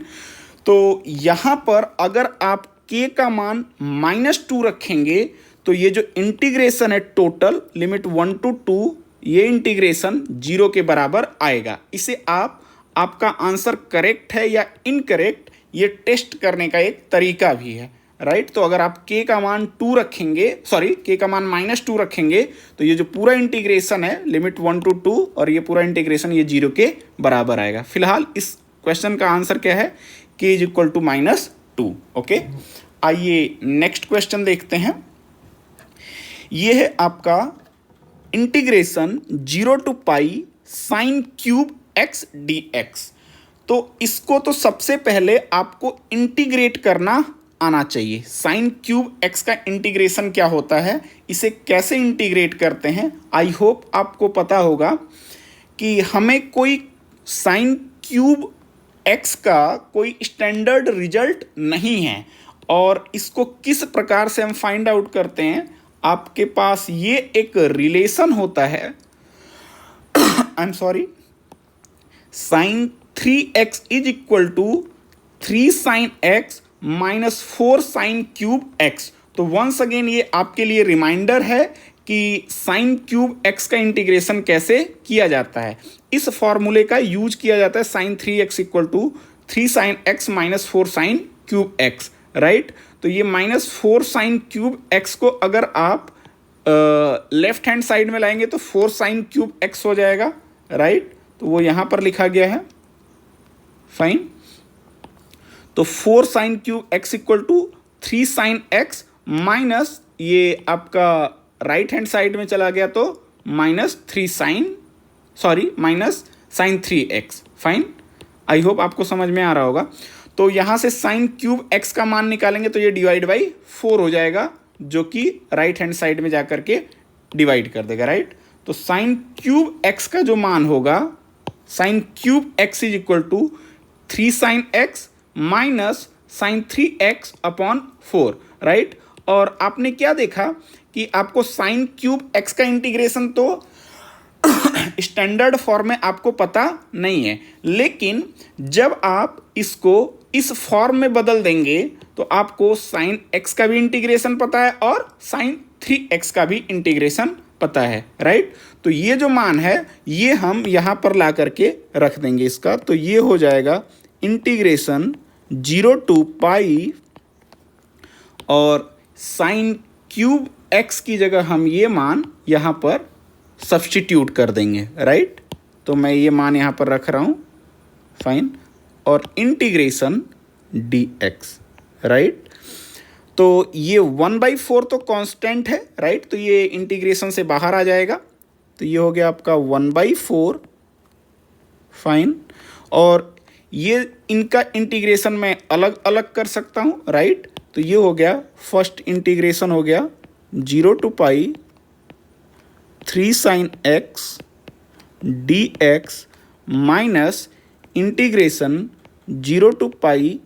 तो यहाँ पर अगर आप के का मान -2 रखेंगे तो ये जो इंटीग्रेशन है टोटल लिमिट 1 to 2, ये इंटीग्रेशन 0 के बराबर आएगा। इसे आपका आंसर करेक्ट है या इनकरेक्ट ये टेस्ट करने का एक तरीका भी है, राइट। तो अगर आप के का मान 2 रखेंगे, सॉरी के का मान -2 रखेंगे तो ये जो पूरा इंटीग्रेशन है लिमिट 1 to 2 और ये पूरा इंटीग्रेशन ये 0 के बराबर आएगा। फिलहाल इस क्वेश्चन का आंसर क्या है, के इज इक्वल टू -2, ओके। आइए नेक्स्ट क्वेश्चन देखते हैं। ये है आपका integration 0 to pi sine cube x d x. तो इसको तो सबसे पहले आपको इंटीग्रेट करना आना चाहिए। साइन क्यूब एक्स का इंटीग्रेशन क्या होता है, इसे कैसे इंटीग्रेट करते हैं, आई होप आपको पता होगा कि हमें कोई साइन क्यूब एक्स का कोई स्टैंडर्ड रिजल्ट नहीं है, और इसको किस प्रकार से हम फाइंड आउट करते हैं, आपके पास ये एक रिलेशन होता है, I am sorry, sine 3x is equal to 3 sine x minus 4 sine cube x। तो वंस अगेन ये आपके लिए रिमाइंडर है कि साइन क्यूब x का इंटीग्रेशन कैसे किया जाता है। इस फॉर्मूले का यूज किया जाता है sine 3x equal to 3 sine x minus 4 sine cube x, right. तो ये -4 साइन क्यूब x को अगर आप लेफ्ट हैंड साइड में लाएंगे तो 4 साइन क्यूब x हो जाएगा, राइट। तो वो यहाँ पर लिखा गया है, फाइन। तो 4 sine cube x equal to 3 sine x minus ये आपका राइट हैंड साइड में चला गया तो minus sine 3x, fine. I hope आपको समझ में आ रहा होगा। तो यहाँ से साइन क्यूब x का मान निकालेंगे तो ये डिवाइड बाई 4 हो जाएगा, जो कि राइट हैंड साइड में जाकर के डिवाइड कर देगा, राइट। तो साइन क्यूब एक्स का जो मान होगा, sine cube x is equal to 3 sine x minus sine 3x upon 4, right. और आपने क्या देखा कि आपको साइन क्यूब एक्स का इंटीग्रेशन तो स्टैंडर्ड फॉर्म में आपको पता नहीं है, लेकिन जब आप इसको इस फॉर्म में बदल देंगे तो आपको साइन एक्स का भी इंटीग्रेशन पता है और साइन 3x का भी इंटीग्रेशन पता है, राइट। तो ये जो मान है ये हम यहाँ पर ला करके रख देंगे इसका, तो ये हो जाएगा इंटीग्रेशन 0 टू पाई, और साइन क्यूब एक्स की जगह हम ये मान यहाँ पर सब्स्टिट्यूट कर देंगे, राइट। तो मैं ये मान यहाँ पर रख रहा हूँ, फाइन, और इंटीग्रेशन dx, राइट। तो ये 1/4 तो कांस्टेंट है, राइट, तो ये इंटीग्रेशन से बाहर आ जाएगा, तो ये हो गया आपका 1/4, फाइन। और ये इनका इंटीग्रेशन मैं अलग अलग कर सकता हूँ, राइट। तो ये हो गया फर्स्ट इंटीग्रेशन हो गया 0 to pi 3 sine x dx minus integration 0 to pi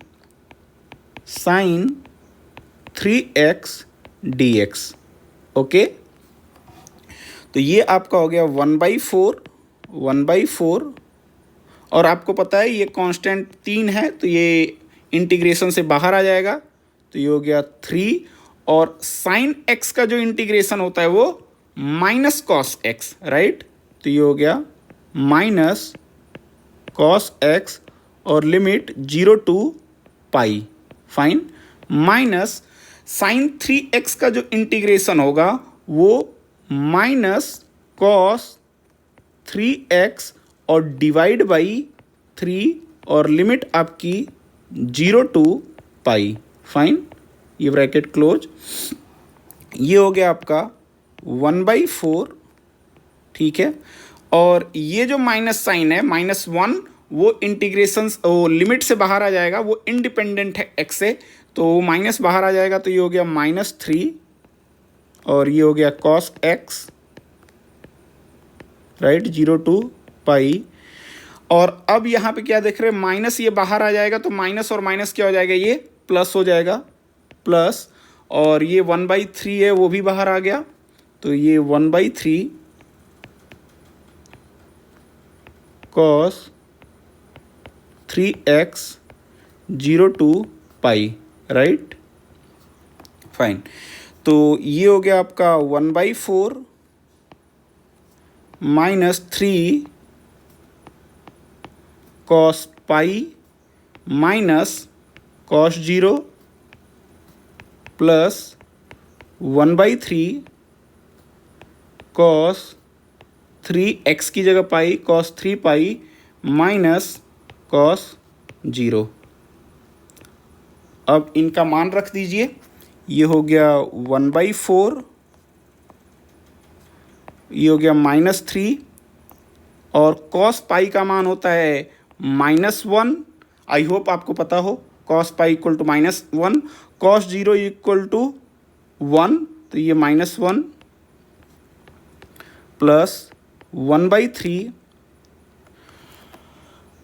sine 3x dx, okay. तो ये आपका हो गया 1/4, और आपको पता है ये कांस्टेंट 3 है, तो ये इंटीग्रेशन से बाहर आ जाएगा, तो ये हो गया 3, और साइन x का जो इंटीग्रेशन होता है वो माइनस कॉस एक्स, राइट। तो ये हो गया माइनस कॉस एक्स और limit 0 to pi, fine, minus sine 3x का जो इंटीग्रेशन होगा वो माइनस कॉस 3x और डिवाइड बाई 3 और लिमिट आपकी 0 टू पाई, फाइन, ये ब्रैकेट क्लोज। ये हो गया आपका 1/4, ठीक है। और ये जो माइनस साइन है -1, वो इंटीग्रेशन वो लिमिट से बाहर आ जाएगा, वो इंडिपेंडेंट है x से, तो माइनस बाहर आ जाएगा, तो ये हो गया -3, और ये हो गया cos x, राइट, 0 टू पाई। और अब यहाँ पे क्या देख रहे हैं, माइनस ये बाहर आ जाएगा, तो माइनस और माइनस क्या हो जाएगा, ये प्लस हो जाएगा, प्लस, और ये 1/3 है वो भी बाहर आ गया, तो ये 1/3 cos 3x 0 to pi, right, fine. तो ये हो गया आपका 1/4 minus 3 cos pi minus cos 0 plus 1/3 cos 3x की जगह pi cos 3 pi minus cos 0। अब इनका मान रख दीजिए, ये हो गया 1/4, ये हो गया -3, और cos पाई का मान होता है -1, आई होप आपको पता हो, cos pi equal to -1, cos 0 equal to 1, तो ये -1 प्लस 1/3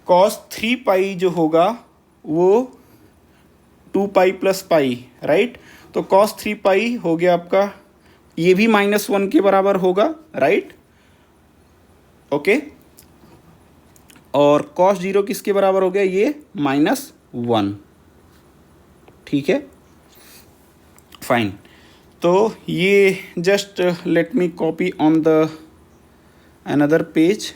cos 3 पाई जो होगा वो 2 पाई प्लस पाई, राइट। तो cos 3 पाई हो गया आपका, ये भी -1 के बराबर होगा, राइट, ओके। और cos 0 किसके बराबर हो गया, ये -1, ठीक है, फाइन। तो ये just let me copy on the another page,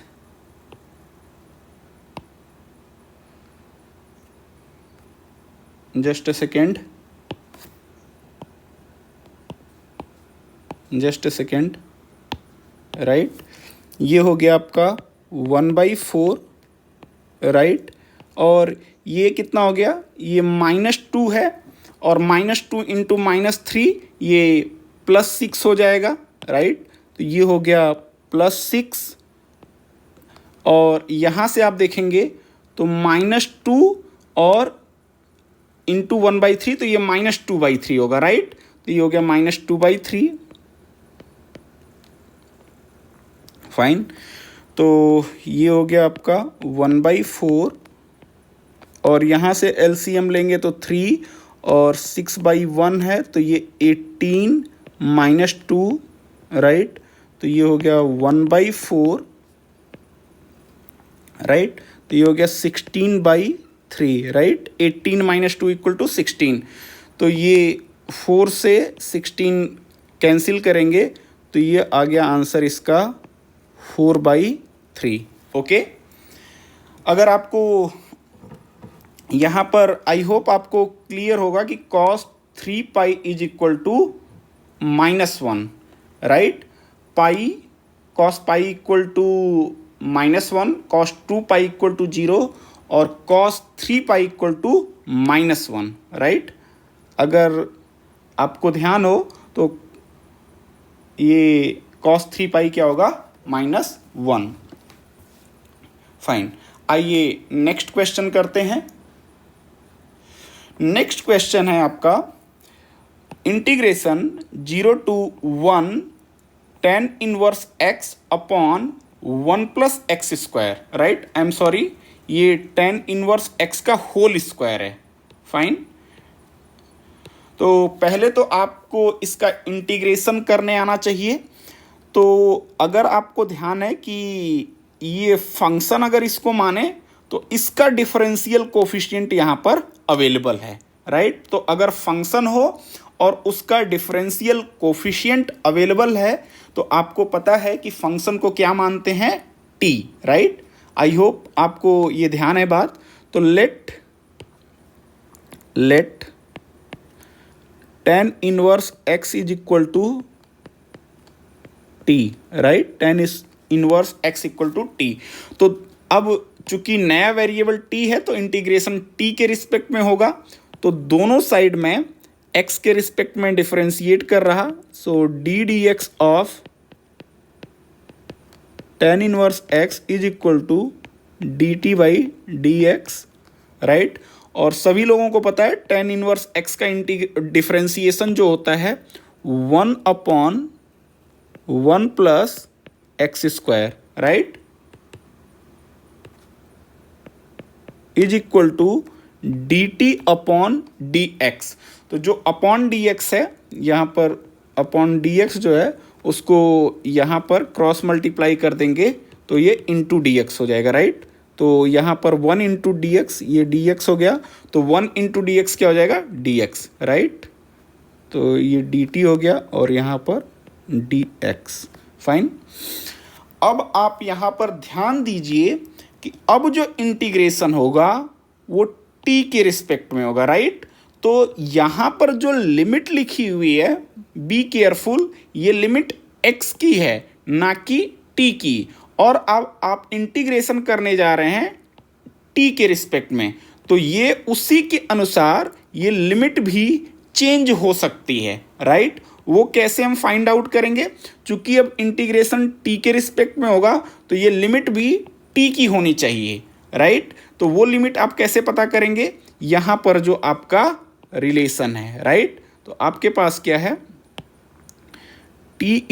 just a second, right. ये हो गया आपका 1/4, राइट, और ये कितना हो गया, ये -2 है, और -2 इंटू -3 ये +6 हो जाएगा, राइट। तो ये हो गया +6, और यहाँ से आप देखेंगे तो -2 और इंटू 1/3, तो ये -2/3 होगा, राइट। तो ये हो गया -2/3, फाइन। तो ये हो गया आपका 1/4 और यहाँ से एलसीएम लेंगे तो 3 और 6/1 है तो ये 18 - 2 राइट। तो ये हो गया 1/4 राइट। तो ये हो गया 16/3 राइट। 18 - 2 = 16। तो ये 4 से 16 कैंसिल करेंगे तो ये आ गया आंसर इसका 4/3। ओके, अगर आपको यहाँ पर आई होप आपको क्लियर होगा कि cos 3π = -1 राइट। पाई cos π = -1, cos 2π = 0 और cos 3π = -1 राइट। अगर आपको ध्यान हो तो ये cos 3π क्या होगा, -1। फाइन, आइए नेक्स्ट क्वेश्चन करते हैं। नेक्स्ट क्वेश्चन है आपका integration 0 to 1 tan inverse x upon 1 + x² right. I am sorry, ये tan इनवर्स x का होल स्क्वायर है। फाइन, तो पहले तो आपको इसका इंटीग्रेशन करने आना चाहिए। तो अगर आपको ध्यान है कि ये फंक्शन अगर इसको माने तो इसका डिफरेंशियल कोफिशिएंट यहाँ पर अवेलेबल है राइट। तो अगर फंक्शन हो और उसका डिफरेंशियल कोफिशिएंट अवेलेबल है तो आपको पता है कि फंक्शन को क्या मानते हैं, t राइट। आई होप आपको ये ध्यान है बात। तो let tan inverse x = t right. tan inverse x = t। तो अब चूंकि नया वेरिएबल t है तो इंटीग्रेशन t के रिस्पेक्ट में होगा। तो दोनों साइड में x के रिस्पेक्ट में डिफरेंशिएट कर रहा। सो d dx of tan inverse x = dt/dx right. और सभी लोगों को पता है tan इनवर्स x का डिफरेंशिएशन जो होता है 1/1 + x² राइट = dt/dx। तो जो अपॉन dx है यहाँ पर, अपॉन dx जो है उसको यहाँ पर क्रॉस मल्टीप्लाई कर देंगे तो ये इंटू dx हो जाएगा राइट। तो यहाँ पर 1 × dx, ये dx हो गया तो 1 × dx क्या हो जाएगा, dx राइट। तो ये dt हो गया और यहाँ पर dx। फाइन, अब आप यहाँ पर ध्यान दीजिए कि अब जो इंटीग्रेशन होगा वो t के रिस्पेक्ट में होगा राइट। तो यहाँ पर जो लिमिट लिखी हुई है, बी केयरफुल, ये लिमिट x की है ना कि t की। और अब आप इंटीग्रेशन करने जा रहे हैं t के रिस्पेक्ट में, तो ये उसी के अनुसार ये लिमिट भी चेंज हो सकती है राइट। वो कैसे हम फाइंड आउट करेंगे, चूंकि अब इंटीग्रेशन t के रिस्पेक्ट में होगा तो ये लिमिट भी t की होनी चाहिए राइट। तो वो लिमिट आप कैसे पता करेंगे, यहाँ पर जो आपका रिलेशन है राइट। तो आपके पास क्या है, t =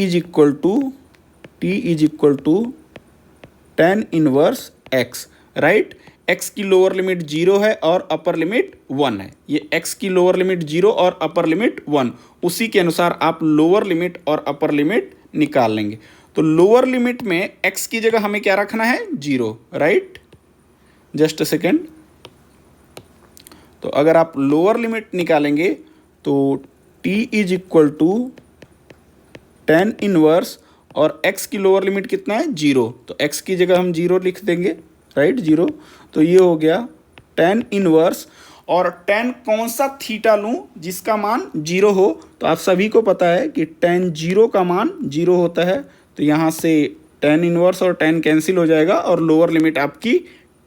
tan inverse x right. x की लोअर लिमिट 0 है और अपर लिमिट 1 है। ये x की लोअर लिमिट 0 और अपर लिमिट 1, उसी के अनुसार आप लोअर लिमिट और अपर लिमिट निकाल लेंगे। तो लोअर लिमिट में x की जगह हमें क्या रखना है, 0 राइट। Just a second. तो अगर आप लोअर लिमिट निकालेंगे तो t = tan इनवर्स और x की लोअर लिमिट कितना है, 0। तो x की जगह हम 0 लिख देंगे राइट, 0। तो ये हो गया tan इनवर्स, और tan कौन सा थीटा लूँ जिसका मान 0 हो। तो आप सभी को पता है कि tan 0 का मान 0 होता है। तो यहाँ से tan इनवर्स और tan कैंसिल हो जाएगा और लोअर लिमिट आपकी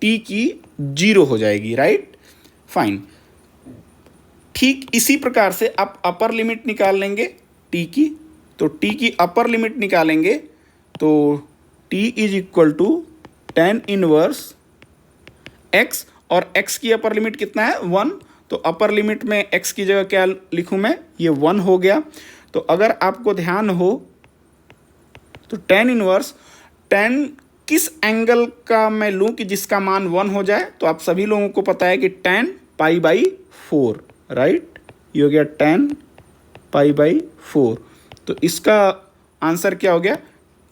t की 0 हो जाएगी राइट। फाइन, ठीक इसी प्रकार से आप अपर लिमिट निकाल लेंगे t की। तो t की अपर लिमिट निकालेंगे तो t = tan इनवर्स x, और x की अपर लिमिट कितना है, 1। तो अपर लिमिट में x की जगह क्या लिखूं मैं, ये 1 हो गया। तो अगर आपको ध्यान हो तो tan इनवर्स tan किस एंगल का मैं लूँ कि जिसका मान 1 हो जाए? तो आप सभी लोगों को पता है कि tan π/4, राइट? ये हो गया tan π/4। तो इसका आंसर क्या हो गया?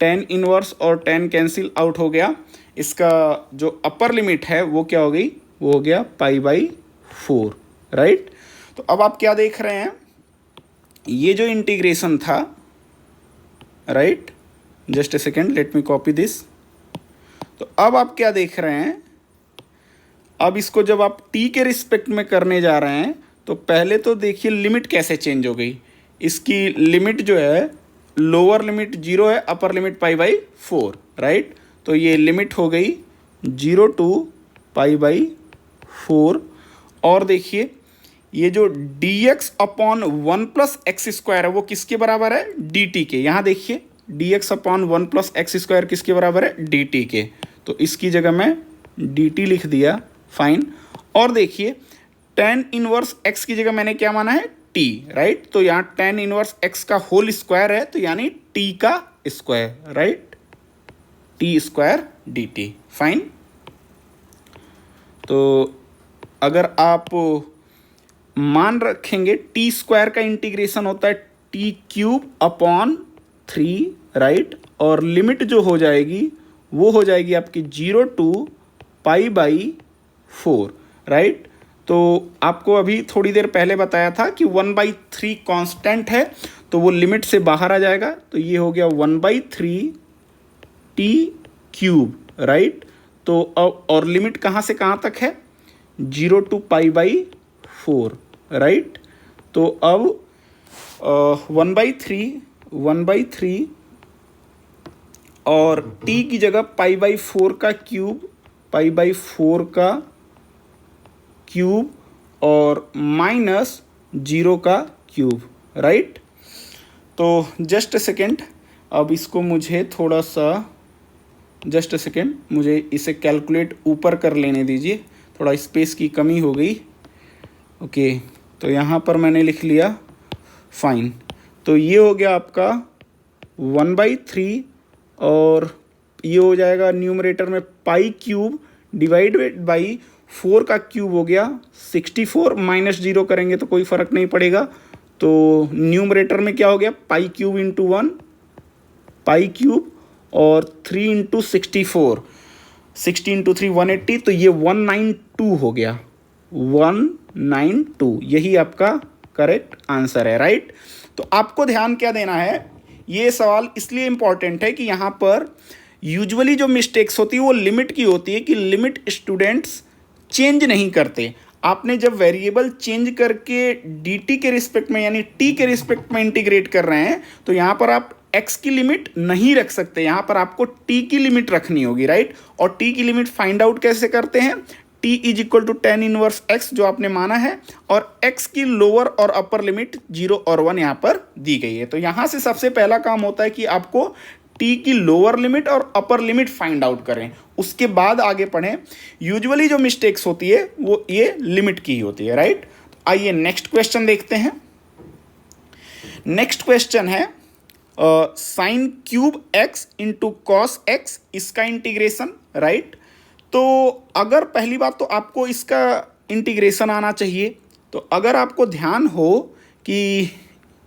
tan इनवर्स और tan कैंसिल आउट हो गया। इसका जो अपर लिमिट है वो क्या हो गई? वो हो गया π/4, राइट? तो अब आप क्या देख रहे हैं? ये जो इंटीग्रेशन था, right, just a second, late me copy this. तो अब आप क्या देख रहे हैं? अब इसको जब आप t के रिस्पेक्ट में करने जा रहे हैं तो पहले तो देखिए लिमिट कैसे चेंज हो गई। इसकी लिमिट जो है, लोअर लिमिट 0 है, अपर लिमिट π/4, राइट? तो ये लिमिट हो गई 0 टू π/4। और देखिए ये जो dx upon 1 plus x square है वो किसके बराबर है? dt के। यहाँ देखिए dx upon 1 plus x square किसके बराबर है? dt के। तो इसकी जगह मैं dt लिख दिया, फाइन। और देखिए tan इनवर्स x की जगह मैंने क्या माना है? t, right? तो यहाँ tan इनवर्स x का होल स्क्वायर है, तो यानी t का square, right? t square dt, fine. तो अगर आप मान रखेंगे t स्क्वायर का इंटीग्रेशन होता है t³ अपॉन 3, राइट? और लिमिट जो हो जाएगी वो हो जाएगी आपकी 0 टू π/4, राइट? तो आपको अभी थोड़ी देर पहले बताया था कि 1/3 कांस्टेंट है, तो वो लिमिट से बाहर आ जाएगा। तो ये हो गया 1/3 t³, राइट? तो अब और लिमिट कहाँ से कहाँ तक है? 0 टू π/4, राइट? तो अब 1/3 और t की जगह π/4 का क्यूब, π/4 का क्यूब और माइनस 0 का क्यूब, राइट? तो जस्ट अ सेकेंड, अब इसको मुझे थोड़ा सा, जस्ट अ सेकेंड, मुझे इसे कैलकुलेट ऊपर कर लेने दीजिए, थोड़ा स्पेस की कमी हो गई। ओके, तो यहाँ पर मैंने लिख लिया, फाइन। तो ये हो गया आपका 1/3 और ये हो जाएगा न्यूमरेटर में π³ डिवाइडेड बाई 4 का क्यूब हो गया 64, माइनस 0 करेंगे तो कोई फ़र्क नहीं पड़ेगा। तो न्यूमरेटर में क्या हो गया? π³ इंटू 1, π³ और 3 इंटू 64, 60 इंटू 3 180, तो ये 192 हो गया, 192। यही आपका करेक्ट आंसर है, राइट? तो आपको ध्यान क्या देना है? ये सवाल इसलिए इम्पॉर्टेंट है कि यहाँ पर यूजुअली जो मिस्टेक्स होती है वो लिमिट की होती है कि लिमिट स्टूडेंट्स चेंज नहीं करते। आपने जब वेरिएबल चेंज करके dt के रिस्पेक्ट में यानी t के रिस्पेक्ट में इंटीग्रेट कर रहे हैं तो यहाँ पर आप x की लिमिट नहीं रख सकते, यहाँ पर आपको t की लिमिट रखनी होगी, राइट? और t की लिमिट फाइंड आउट कैसे करते हैं? t is equal to tan inverse x जो आपने माना है, और x की लोअर और अपर लिमिट 0 और 1 यहाँ पर दी गई है। तो यहाँ से सबसे पहला काम होता है कि आपको t की लोअर लिमिट और अपर लिमिट फाइंड आउट करें, उसके बाद आगे पढ़ें। यूजुअली जो मिस्टेक्स होती है वो ये लिमिट की ही होती है, राइट? तो आइए नेक्स्ट क्वेश्चन देखते हैं। नेक्स्ट क्वेश्चन है sin³ x into cos x, इसका इंटीग्रेशन, राइट? तो अगर पहली बात तो आपको इसका इंटीग्रेशन आना चाहिए। तो अगर आपको ध्यान हो कि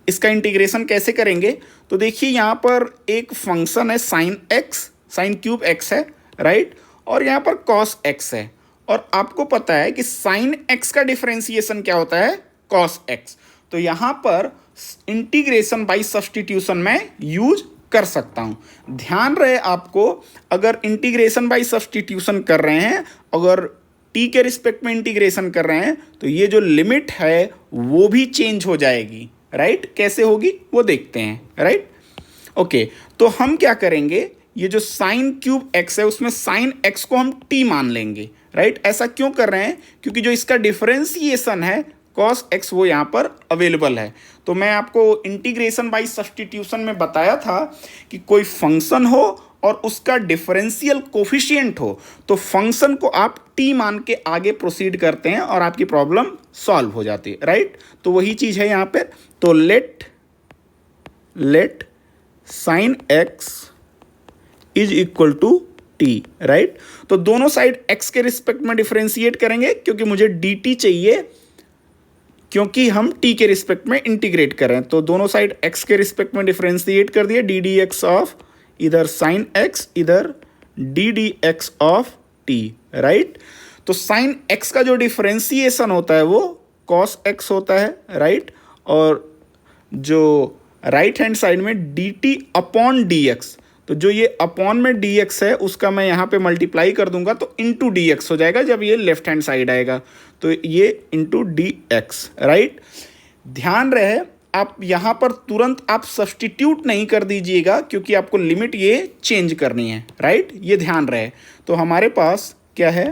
इसका इंटीग्रेशन कैसे करेंगे, तो देखिए यहाँ पर एक फंक्शन है sin³ x है, राइट? और यहाँ पर cos x है, और आपको पता है कि sin x का डिफरेंशिएशन क्या होता है? cos x। तो यहाँ पर इंटीग्रेशन बाय सब्स्टिट्यूशन में यूज कर सकता हूँ। ध्यान रहे आपको, अगर इंटीग्रेशन बाय सब्स्टिट्यूशन कर रहे हैं, अगर t के रिस्पेक्ट में इंटीग्रेशन कर रहे हैं, तो ये जो लिमिट है वो भी चेंज हो जाएगी, राइट? कैसे होगी वो देखते हैं, राइट? ओके, तो हम क्या करेंगे, ये जो sin³ x है उसमें sin x को हम t मान लेंगे, राइट? ऐसा क्यों कर रहे हैं? क्योंकि जो इसका डिफरेंशिएशन है cos x वो यहाँ पर अवेलेबल है। तो मैं आपको इंटीग्रेशन बाय सब्स्टिट्यूशन में बताया था कि कोई फंक्शन हो और उसका डिफरेंशियल कोफिशिएंट हो तो फंक्शन को आप t मान के आगे प्रोसीड करते हैं और आपकी प्रॉब्लम सॉल्व हो जाती है, राइट? तो वही चीज़ है यहाँ पे। तो let sin x is equal to t, right. तो दोनों साइड x के रिस्पेक्ट में डिफरेंशिएट करेंगे क्योंकि मुझे dt चाहिए, क्योंकि हम t के रिस्पेक्ट में इंटीग्रेट करें। तो दोनों साइड x के रिस्पेक्ट में डिफरेंशिएट कर दिया, डी डी एक्स ऑफ इधर साइन x, इधर D D x of t, right. तो साइन x का जो डिफरेंशिएशन होता है वो cos x होता है, राइट। और जो राइट हैंड साइड में dt अपॉन dx, तो जो ये अपॉन में dx है उसका मैं यहाँ पे मल्टीप्लाई कर दूंगा तो इंटू dx हो जाएगा जब ये लेफ्ट हैंड साइड आएगा, तो ये इंटू dx, राइट। ध्यान रहे आप यहाँ पर तुरंत आप सब्सटीट्यूट नहीं कर दीजिएगा क्योंकि आपको लिमिट ये चेंज करनी है, राइट, ये ध्यान रहे। तो हमारे पास क्या है,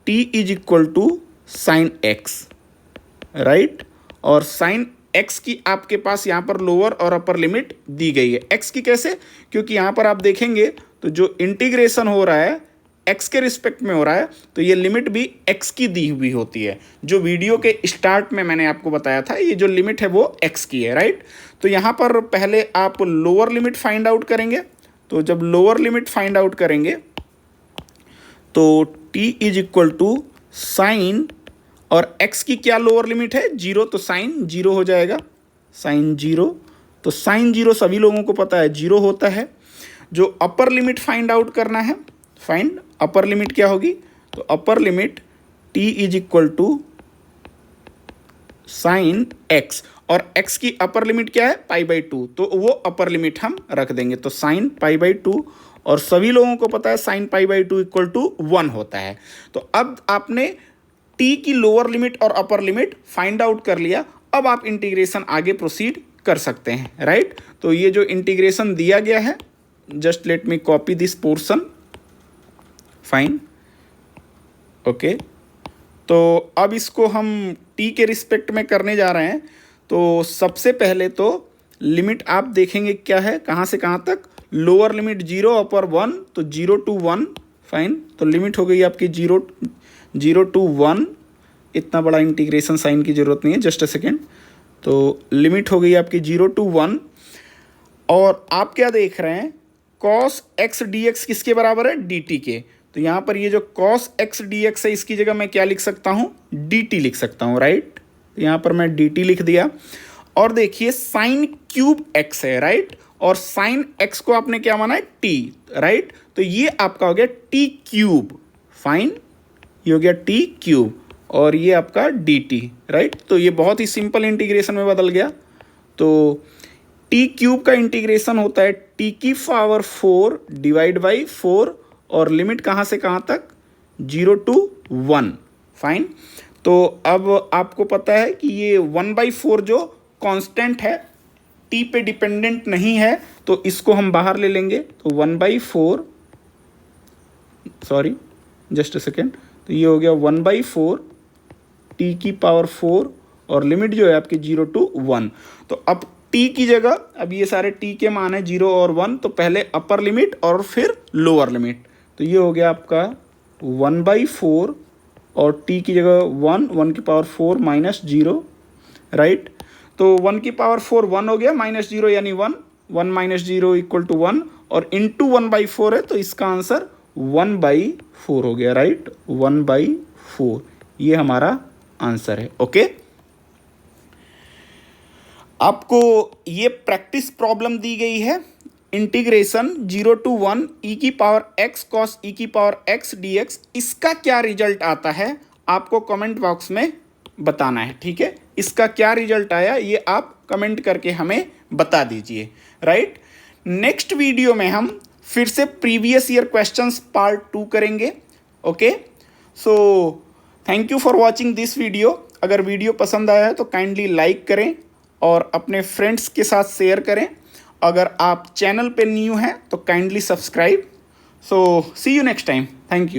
t is equal to sine x, right. और साइन x की आपके पास यहाँ पर लोअर और अपर लिमिट दी गई है। x की कैसे, क्योंकि यहाँ पर आप देखेंगे तो जो इंटीग्रेशन हो रहा है x के रिस्पेक्ट में हो रहा है, तो ये लिमिट भी x की दी हुई होती है। जो वीडियो के स्टार्ट में मैंने आपको बताया था, ये जो लिमिट है वो x की है, राइट। तो यहाँ पर पहले आप लोअर लिमिट फाइंड आउट करेंगे। तो जब लोअर लिमिट फाइंड आउट करेंगे तो t is equal to sine, और x की क्या लोअर लिमिट है, 0, तो साइन 0 हो जाएगा, साइन 0। तो साइन 0 सभी लोगों को पता है 0 होता है। जो अपर लिमिट फाइंड आउट करना है, फाइंड अपर लिमिट क्या होगी, तो upper limit t is equal to sine x, और x की अपर लिमिट क्या है, π/2, तो वो अपर लिमिट हम रख देंगे, तो साइन π/2। और सभी लोगों को पता है साइन π/2 इक्वल टू 1 होता है। तो अब आपने t की लोअर लिमिट और अपर लिमिट फाइंड आउट कर लिया, अब आप इंटीग्रेशन आगे प्रोसीड कर सकते हैं, राइट। तो ये जो इंटीग्रेशन दिया गया है, just let me copy this portion, fine, okay. तो अब इसको हम t के रिस्पेक्ट में करने जा रहे हैं। तो सबसे पहले तो लिमिट आप देखेंगे क्या है, कहाँ से कहाँ तक, लोअर लिमिट 0 अपर 1, तो 0 to 1, फाइन। तो लिमिट हो गई आपकी 0 to 1, इतना बड़ा इंटीग्रेशन साइन की जरूरत नहीं है, जस्ट अ सेकेंड। तो लिमिट हो गई आपकी 0 to 1, और आप क्या देख रहे हैं, cos x dx किसके बराबर है, dt के। तो यहाँ पर ये जो cos x dx है इसकी जगह मैं क्या लिख सकता हूँ, dt लिख सकता हूँ, राइट। तो यहाँ पर मैं dt लिख दिया। और देखिए साइन क्यूब x है, राइट, और साइन x को आपने क्या माना है, t, राइट। तो ये आपका हो गया t क्यूब, फाइन, ये हो गया t क्यूब, और ये आपका dt, राइट। तो ये बहुत ही सिंपल इंटीग्रेशन में बदल गया। तो t क्यूब का इंटीग्रेशन होता है t की पावर 4 डिवाइड बाई 4, और लिमिट कहाँ से कहाँ तक, 0 to 1, फाइन। तो अब आपको पता है कि ये 1/4 जो कांस्टेंट है, t पे डिपेंडेंट नहीं है, तो इसको हम बाहर ले लेंगे। तो 1/4, सॉरी जस्ट अ सेकेंड, तो ये हो गया 1/4 t की पावर 4, और लिमिट जो है आपकी 0 to 1। तो अब t की जगह, अब ये सारे t के मान है 0 और 1, तो पहले अपर लिमिट और फिर लोअर लिमिट। तो ये हो गया आपका 1/4, और t की जगह 1 की पावर 4 माइनस 0, राइट। तो 1 की पावर 4 1 हो गया, माइनस 0 यानी 1 माइनस 0 इक्वल टू 1, और इंटू 1/4 है, तो इसका आंसर 1/4 हो गया, राइट, 1/4, ये हमारा आंसर है, ओके। आपको ये प्रैक्टिस प्रॉब्लम दी गई है, इंटीग्रेशन 0 to 1 e की पावर x cos e की पावर x dx, इसका क्या रिजल्ट आता है आपको कमेंट बॉक्स में बताना है, ठीक है। इसका क्या रिजल्ट आया ये आप कमेंट करके हमें बता दीजिए, राइट। नेक्स्ट वीडियो में हम फिर से प्रीवियस ईयर क्वेश्चंस पार्ट 2 करेंगे, okay. So thank you for watching this video. अगर वीडियो पसंद आया है तो काइंडली लाइक करें और अपने फ्रेंड्स के साथ शेयर करें। अगर आप चैनल पे न्यू हैं तो kindly subscribe. So see you next time, thank you.